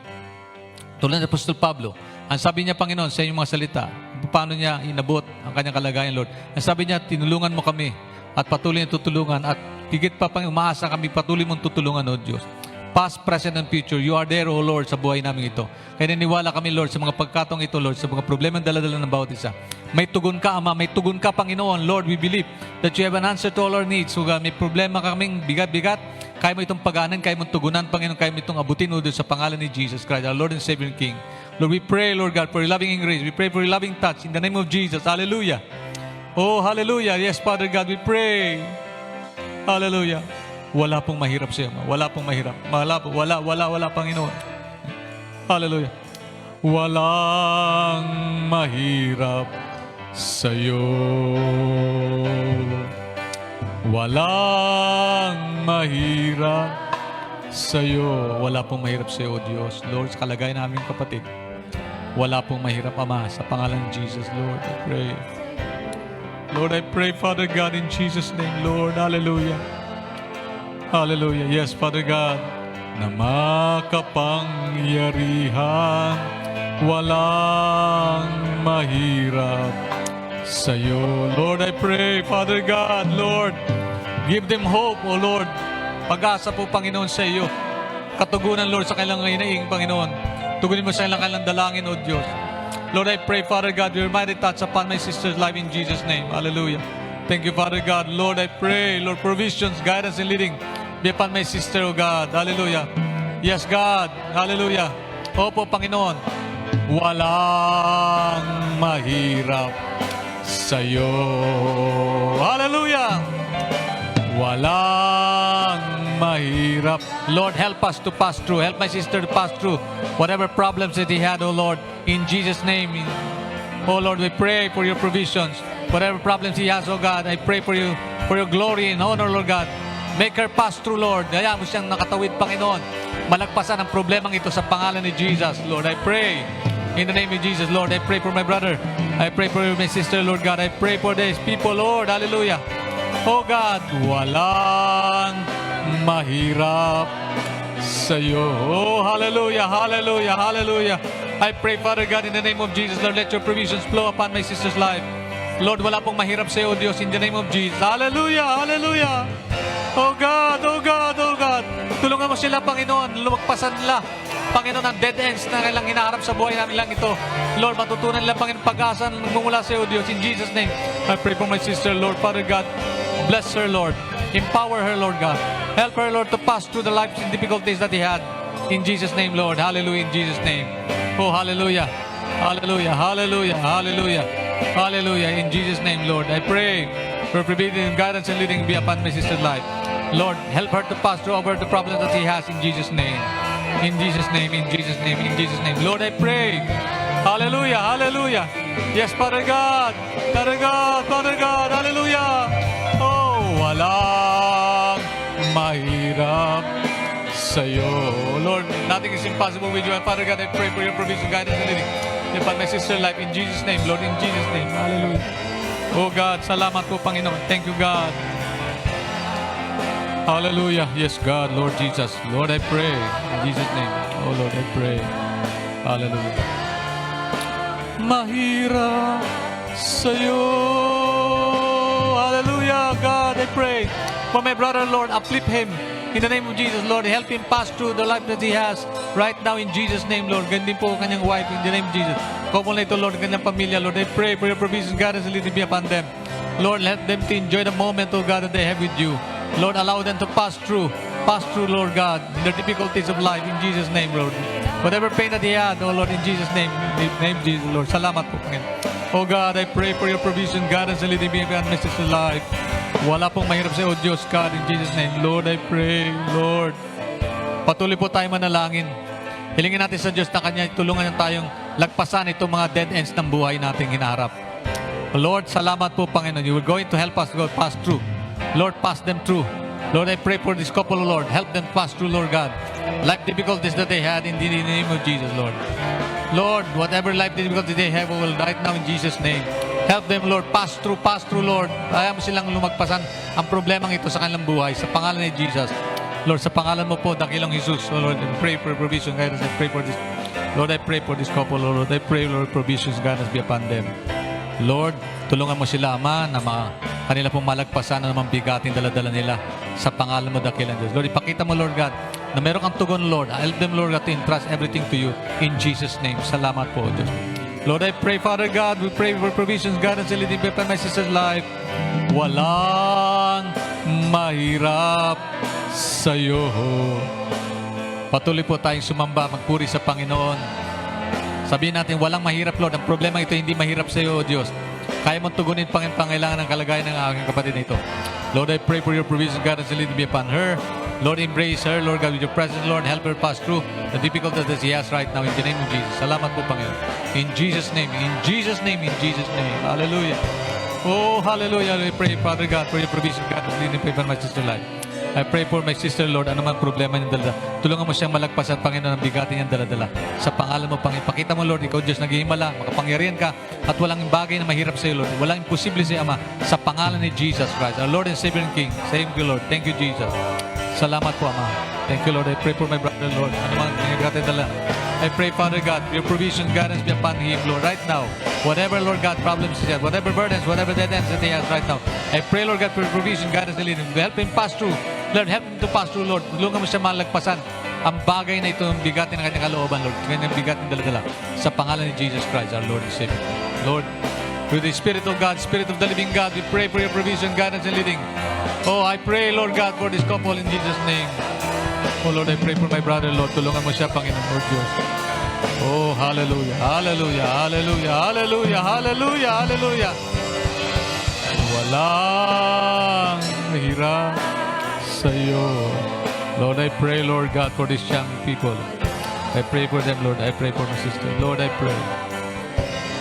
Tulad ng Apostol Pablo, ang sabi niya, Panginoon, sa inyong mga salita, paano niya inabot ang kanyang kalagayan, Lord. Ang sabi niya, tinulungan mo kami at patuloy na tutulungan at higit pa pang umaasa kami, patuloy mong tutulungan, O Diyos. Past, present, and future, you are there, O Lord, sa buhay namin ito. Kaya naniwala kami, Lord, sa mga pagkataong ito, Lord, sa mga problema dala-dala ng bawat isa. May tugon ka, Ama, may tugon ka, Panginoon. Lord, we believe that you have an answer to all our needs. So, may problema kaming bigat-bigat, kaya mo itong paganan, kaya mo tugunan, Panginoon, kaya mo itong abutin, O Diyos, sa pangalan ni Jesus Christ, our Lord and Savior and King. Lord, we pray, Lord God, for your loving grace. We pray for your loving touch in the name of Jesus. Hallelujah. Oh, hallelujah. Yes, Father God, we pray. Hallelujah. Wala pong mahirap siya, Ama. Wala pong mahirap. Wala, Panginoon. Hallelujah. Walang mahirap sa'yo. Walang mahirap sa'yo. Wala pong mahirap sa'yo, O Diyos. Lord, sa kalagayan namin kapatid, wala pong mahirap, Ama. Sa pangalan ng Jesus, Lord, I pray. Lord, I pray, Father God, in Jesus' name, Lord. Hallelujah. Hallelujah. Yes, Father God, na makapangyarihan, walang mahirap sa'yo. Lord, I pray, Father God, Lord, give them hope, O Lord. Pag-asa po, Panginoon, sa iyo. Katugunan, Lord, sa kailang inaing, Panginoon. Tugunin mo sa kailang dalangin, O Diyos. Lord, I pray, Father God, your mighty touch upon my sister's life in Jesus' name. Hallelujah. Thank you, Father God. Lord, I pray, Lord, provisions, guidance, and leading be upon my sister, O God. Hallelujah. Yes, God. Hallelujah. Opo, Panginoon. Walang mahirap sa'yo. Hallelujah. Walang mahirap. Lord, help us to pass through. Help my sister to pass through whatever problems that he had, O Lord. In Jesus' name. Oh Lord, we pray for your provisions. Whatever problems he has, oh God, I pray for you, for your glory and honor, Lord God. Make her pass through, Lord. Kaya mo siyang nakatawid, Panginoon. Malagpasan ang problemang ito sa pangalan ni Jesus, Lord. I pray in the name of Jesus, Lord. I pray for my brother. I pray for my sister, Lord God. I pray for these people, Lord. Hallelujah. Oh God, walang mahirap sa'yo. Oh, hallelujah, hallelujah, hallelujah. I pray, Father God, in the name of Jesus, Lord, let your provisions flow upon my sister's life. Lord, wala pong mahirap sa iyo, O Diyos, in the name of Jesus. Hallelujah, hallelujah. Oh God, oh God, oh God. Tulungan mo sila, Panginoon. Lumagpasan nila, Panginoon, ang dead ends na kailang hinaharap sa buhay namin lang ito. Lord, matutunan nila, Panginoon, pag-asa magmumula sa iyo, O Diyos. In Jesus' name, I pray for my sister, Lord. Father God, bless her, Lord. Empower her, Lord God. Help her, Lord, to pass through the lives and difficulties that he had. In Jesus' name, Lord. Hallelujah, in Jesus' name. Oh, hallelujah. Hallelujah, hallelujah, hallelujah. Hallelujah. In Jesus' name, Lord, I pray for provision, guidance, and leading be upon my sister's life. Lord, help her to pass through over the problems that he has in Jesus' name. In Jesus' name, in Jesus' name, in Jesus' name. Lord, I pray. Hallelujah, hallelujah. Yes, Father God. Father God, Father God. Hallelujah. Oh, walang mahirap sa'yo. Lord, nothing is impossible with you. And Father God, I pray for your provision, guidance, and leading upon my sister's life. In Jesus' name, Lord, in Jesus' name. Hallelujah. Oh God, salamat po, Panginoon. Thank you, God. Hallelujah. Yes, God, Lord Jesus. Lord, I pray. In Jesus' name. Oh Lord, I pray. Hallelujah. Mahirap sa'yo. Hallelujah, God, I pray. For my brother, Lord, uplift him. In the name of Jesus, Lord, help him pass through the life that he has right now in Jesus' name, Lord. Ganyan po kanyang wife in the name of Jesus. Couple na ito, Lord, kanyang pamilya, Lord. I pray for your provision, guidance, and leading be upon them. Lord, let them to enjoy the moment, oh God, that they have with you. Lord, allow them to pass through, Lord God, in the difficulties of life in Jesus' name, Lord. Whatever pain that he had, oh Lord, in Jesus' name, in the name of Jesus, Lord. Salamat po, Panginoon. Oh God, I pray for your provision, guidance, and leading be upon my sister's life. Wala pong mahirap sa iyo, Diyos, God, in Jesus' name. Lord, I pray, Lord. Patuloy po tayo manalangin. Hilingin natin sa Diyos na Kanya, tulungan niya tayong lagpasan itong mga dead ends ng buhay nating hinaharap. Lord, salamat po, Panginoon. You are going to help us, God, pass through. Lord, pass them through. Lord, I pray for this couple, Lord. Help them pass through, Lord God. Life difficulties that they had in the name of Jesus, Lord. Lord, whatever life difficulties they have, we will right now in Jesus' name. Help them, Lord. Pass through, Lord. Ayaw mo silang lumagpasan ang problemang ito sa kanilang buhay. Sa pangalan ni Jesus. Lord, sa pangalan mo po, dakilang Jesus. Oh Lord, I pray for provision, guidance. I pray for this Lord, I pray for this couple, Lord. I pray, Lord, provisions, guidance be upon them. Lord, tulungan mo sila, Ama, na kanila pong malagpasan na naman bigatin dala-dala nila sa pangalan mo, dakilang Diyos. Lord, ipakita mo, Lord God, na meron kang tugon, Lord. Help them, Lord God, to entrust everything to you. In Jesus' name, salamat po, Diyos. Lord, I pray, Father God, we pray for provisions, guidance, and leading by my sister's life. Walang mahirap sa'yo. Patuloy po tayong sumamba, magpuri sa Panginoon. Sabihin natin, walang mahirap, Lord. Ang problema ito, hindi mahirap sa iyo, O Diyos. Kaya mong tugunin pangailangan ng kalagayan ng aking kapatid na ito. Lord, I pray for your provision, guidance, and leading be upon her. Lord, embrace her, Lord God, with your presence, Lord. Help her pass through the difficulties that she has right now in the name of Jesus. Salamat po, Panginoon. In Jesus' name, in Jesus' name, in Jesus' name. Hallelujah. Oh, hallelujah. I pray, Father God, for your provision, guidance, and leading be upon my sister's life. I pray for my sister, Lord, ano man problema niyang daladala. Tulungan mo siyang malagpasan, Panginoon, ang bigatin niyang daladala. Sa pangalan mo, Panginoon. Pakita mo, Lord, ikaw, Diyos, naghihimala, makapangyarihan ka, at walang bagay na mahirap sa iyo, Lord. Walang imposible sa iyo, Ama. Sa pangalan ni Jesus Christ, our Lord and Savior and King. Thank you, Lord. Thank you, Jesus. Salamat po, Ama. Thank you, Lord. I pray for my brother, Lord. Ano man bigatin dala. I pray, Father God, your provision, guidance be upon him, Lord, right now. Whatever, Lord God, problems he has, whatever burdens, whatever dead ends that he has right now. I pray, Lord God, for your provision, guidance, and leading. Help him pass through. Lord, help him to pass through, Lord. Tulungan mo siya malagpasan ang bagay na ito, ang bigatin ng kanyang kalooban, Lord. Kanyang bigatin dala-dala. Sa pangalan ni Jesus Christ, our Lord and Savior. Lord, through the Spirit of God, Spirit of the living God, we pray for your provision, guidance, and leading. Oh, I pray, Lord God, for this couple in Jesus' name. Oh, Lord, I pray for my brother, Lord. Tulungan mo siya, Panginoon, Lord Diyos. Oh, hallelujah, hallelujah, hallelujah, hallelujah, hallelujah, hallelujah. Walang mahirap sa iyo. Lord, I pray, Lord God, for these young people. I pray for them, Lord. I pray for my sister. Lord, I pray.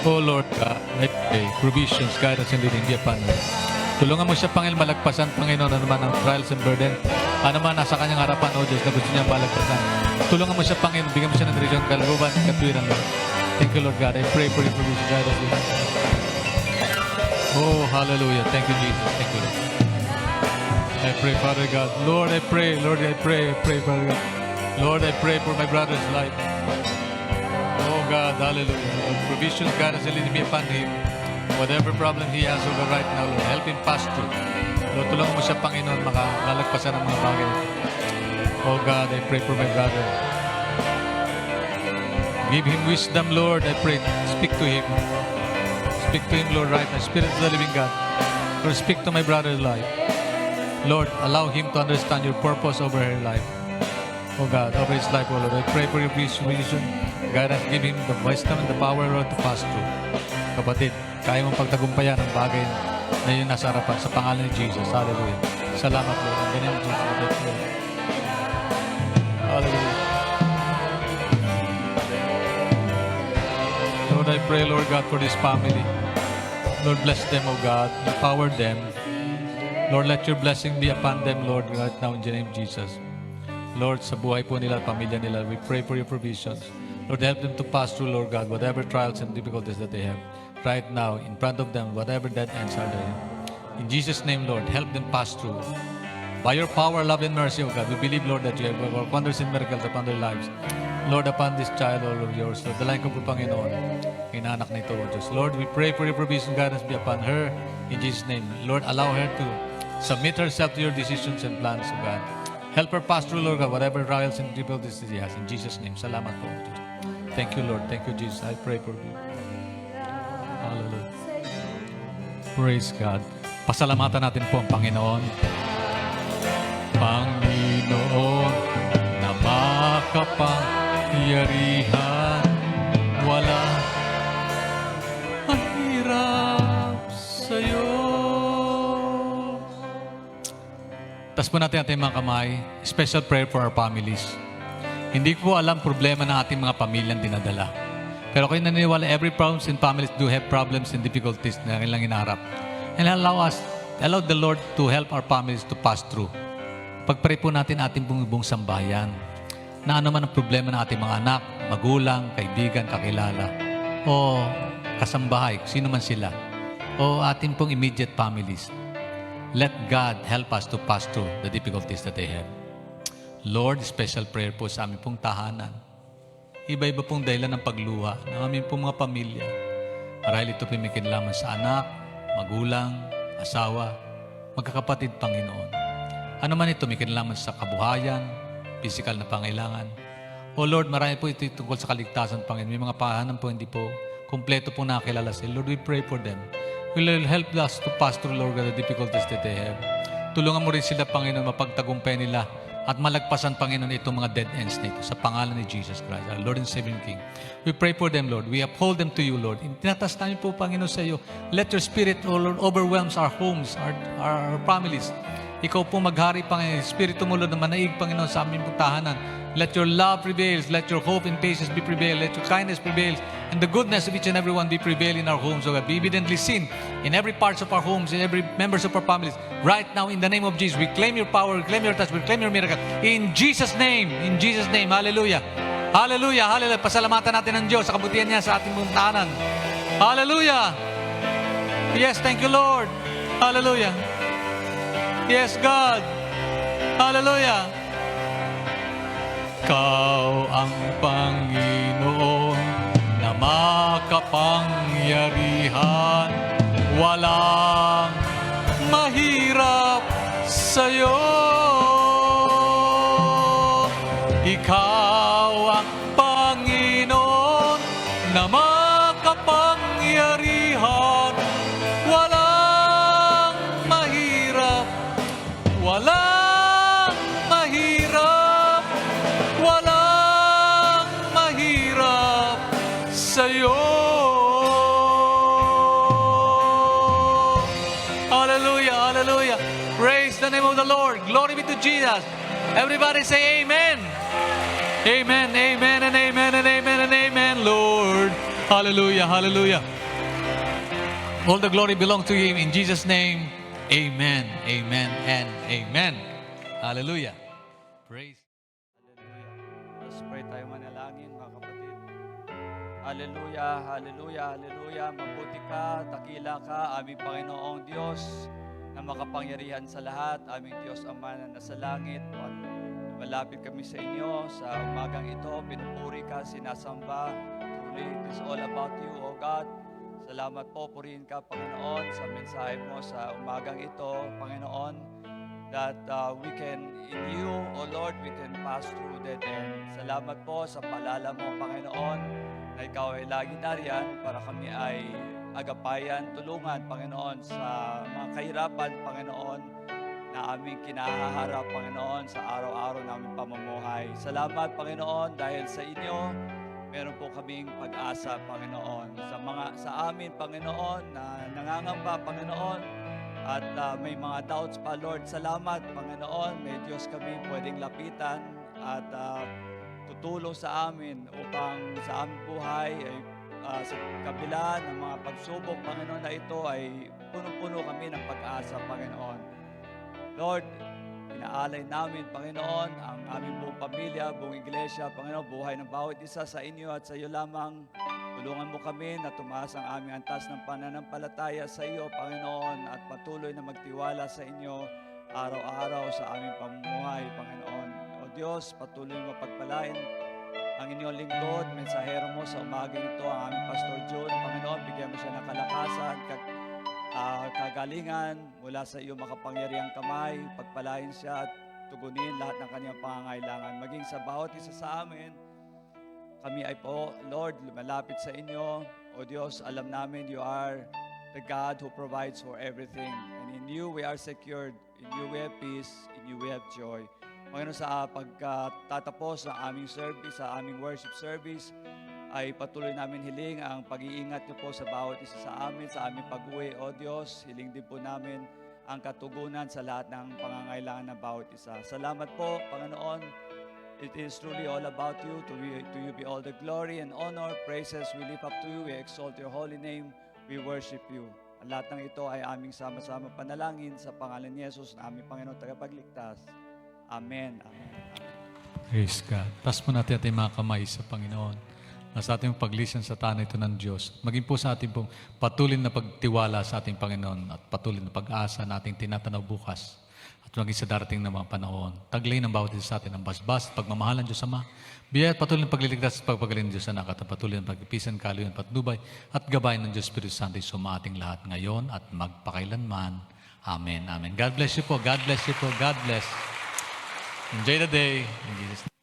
Oh, Lord God, I pray. Provisions, guidance, and leading be upon her. Tulungan mo siya, Panginoon, malagpasan, Panginoon, ano man ang trials and burden. Ano man nasa kanyang harapan, O Diyos, na gusto niya malagpasan. Tulungan mo siya, Panginoon, bigyan mo siya ng direksyon, kaluban, katwiran, Lord. Thank you, Lord God. I pray for your provision, guidance, and leading. Oh, hallelujah. Thank you, Jesus. Thank you, Lord. I pray, Father God. Lord, I pray. Lord, I pray. I pray, Father God. Lord, I pray for my brother's life. Oh, God, hallelujah. Lord, provisions, guidance, and leading be upon him. Whatever problem he has over right now, Lord, help him pass through. Lord, tulungan mo siya, Panginoon, makalagpasan ng mga bagay. Oh, God, I pray for my brother. Give him wisdom, Lord. I pray. Speak to him. Speak to him, Lord, right now. Spirit of the living God. Lord, speak to my brother's life. Lord, allow him to understand your purpose over her life. Oh God, over his life, oh Lord. I pray for your vision. Guidance, give him the wisdom and the power, Lord, to pass through. Kapatid, kaya mong pagtagumpayan ang bagay na yun nasa harapan sa pangalan ni Jesus. Hallelujah. Salamat, Lord. In the name of Jesus, I pray. Hallelujah. Lord, I pray, Lord God, for this family. Lord, bless them, oh God. Empower them. Lord, let your blessing be upon them, Lord, right now in the name of Jesus. Lord, sa buhay po nila, pamilya nila, we pray for your provisions. Lord, help them to pass through, Lord God, whatever trials and difficulties that they have. Right now, in front of them, whatever dead ends are there. In Jesus' name, Lord, help them pass through. By your power, love, and mercy, O God, we believe, Lord, that you have worked wonders and miracles upon their lives. Lord, upon this child, all of yours, Lord, dalayan ko po, Panginoon, inanak na ito, O Diyos. Lord, we pray for your provision, guidance be upon her. In Jesus' name, Lord, allow her to submit herself to your decisions and plans, O God. Help her pass through, Lord God, whatever trials and difficulties she has. In Jesus' name, salamat po, O Diyos. Thank you, Lord. Thank you, Jesus. I pray for you. Hallelujah. Praise God. Pasalamatan natin po ang Panginoon. Panginoon na makapangyarihan, wala mahirap sa'yo. Tas po natin ating mga kamay. Special prayer for our families. Hindi ko alam problema ng ating mga pamilyang dinadala. Pero kayo naniniwala, every problems in families do have problems and difficulties na kailang inaharap. And allow the Lord to help our families to pass through. Pagpray po natin ating buong sambayan na ano man ang problema ng ating mga anak, magulang, kaibigan, kakilala, o kasambahay, sino man sila, o ating pong immediate families. Let God help us to pass through the difficulties that they have. Lord, special prayer po sa aming pong tahanan. iba-iba pong dahilan ng pagluha ng aming pong mga pamilya. Marahil ito po may kinalaman sa anak, magulang, asawa, magkakapatid, Panginoon. Ano man ito, may kinalaman sa kabuhayan, physical na pangailangan. O Lord, marami po ito tungkol sa kaligtasan, Panginoon. May mga pahanan po hindi po kompleto po nakakilala sila. Lord, we pray for them. Will help us to pass through, Lord, the difficulties that they have. Tulungan mo rin sila, Panginoon, mapagtagumpay nila at malagpasan, Panginoon, itong mga dead ends na ito sa pangalan ni Jesus Christ, our Lord and Savior King. We pray for them, Lord. We uphold them to you, Lord. Tinatas namin po, Panginoon, sa iyo. Let your Spirit, O Lord, overwhelms our homes, our families. Ikaw po maghari, Panginoon. Espiritu mo, Lord, na manaig, Panginoon, sa aming tahanan. Let your love prevail. Let your hope and patience be prevail. Let your kindness prevail. And the goodness of each and every one be prevail in our homes, O God. Be evidently seen in every parts of our homes, in every members of our families. Right now, in the name of Jesus, we claim your power, we claim your touch, we claim your miracle. In Jesus' name. In Jesus' name. Hallelujah. Hallelujah. Hallelujah. Pasalamatan natin ang Diyos sa kabutihan niya sa ating mga tahanan. Hallelujah. Yes, thank you, Lord. Hallelujah. Yes, God. Hallelujah. Ikaw ang Panginoon na makapangyarihan, walang mahirap sa'yo. Ikaw ang Panginoon na makapangyarihan, walang mahirap, walang mahirap, walang mahirap sa'yo. Hallelujah, hallelujah. Praise the name of the Lord. Glory be to Jesus. Everybody say amen. Amen, amen, and amen, and amen, and amen, Lord. Hallelujah, hallelujah. All the glory belongs to Him. In Jesus' name, amen, amen, and amen. Hallelujah. Praise. Hallelujah. Let's pray tayo manalangin, mga kapatid. Hallelujah, hallelujah, hallelujah. Mabuti ka, dakila ka, aming Panginoong Diyos na makapangyarihan sa lahat, aming Diyos Ama na nasa langit. Malapit kami sa inyo sa umagang ito, pinupuri ka, sinasamba. Truly, it is all about you, O God. Salamat po, purihin ka, Panginoon, sa mensahe mo sa umagang ito, Panginoon, that we can, in you, O Lord, we can pass through dead end. Salamat po sa paalala mo, Panginoon, na ikaw ay lagi nariyan para kami ay agapayan, tulungan, Panginoon, sa mga kahirapan, Panginoon, na aming kinahaharap, Panginoon, sa araw-araw naming pamumuhay. Salamat, Panginoon, dahil sa inyo, meron po kaming pag-asa, Panginoon. Sa amin, Panginoon, na nangangamba, Panginoon, at may mga doubts pa, Lord. Salamat, Panginoon. May Diyos kami pwedeng lapitan at tutulong sa amin upang sa aming buhay ay sa kabila ng mga pagsubok, Panginoon, na ito ay puno-puno kami ng pag-asa, Panginoon. Lord, inaalay namin, Panginoon, ang aming buong pamilya, buong iglesia, Panginoon, buhay ng bawat isa sa inyo at sa iyo lamang. Tulungan mo kami na tumaas ang aming antas ng pananampalataya sa iyo, Panginoon, at patuloy na magtiwala sa inyo araw-araw sa aming pamumuhay, Panginoon. O Diyos, patuloy mo pagpalain ang inyong lingkod, mensahero mo sa umagang ito, ang aming Pastor June. Panginoon, bigyan mo siya ng kalakasan, kagalingan mula sa iyong makapangyarihang kamay, pagpalain siya at tugunin lahat ng kanyang pangangailangan. Maging sa bawat isa sa amin, kami ay po, Lord, lumalapit sa inyo. O Diyos, alam namin you are the God who provides for everything. And in you we are secured. In you we have peace. In you we have joy. Panginoon, sa pagtatapos ng aming service, sa aming worship service, ay patuloy namin hiling ang pag-iingat niyo po sa bawat isa sa amin, sa aming pag-uwi. O Diyos, hiling din po namin ang katugunan sa lahat ng pangangailangan ng bawat isa. Salamat po, Panginoon. It is truly all about you. To you be all the glory and honor, praises. We lift up to you. We exalt your holy name. We worship you. Ang lahat ng ito ay aming sama-sama panalangin sa pangalan ni Jesus na aming Panginoon tagapagligtas. Amen. Amen. Praise God. Taas mo natin ating mga kamay sa Panginoon. Sa ating pag-listen sa tanay ito ng Diyos. Maging po sa ating pong patuloy na pagtiwala sa ating Panginoon at patuloy na pag-asa na ating tinatanaw bukas. At maging sa darating na mga panahon. Taglay ng bawat isa sa atin ang basbas, pagmamahalan Diyos Ama, biyaya at patuloy ng pagliligtas at pagpagaling ng Diyos Anak at ang patuloy ng pagpipisan, kaluyan, patnubay at gabay ng Diyos Espiritu Santo sumating lahat ngayon at magpakailanman. Amen. Amen. God bless you po. God bless you po. God bless. Enjoy the day. In Jesus' name.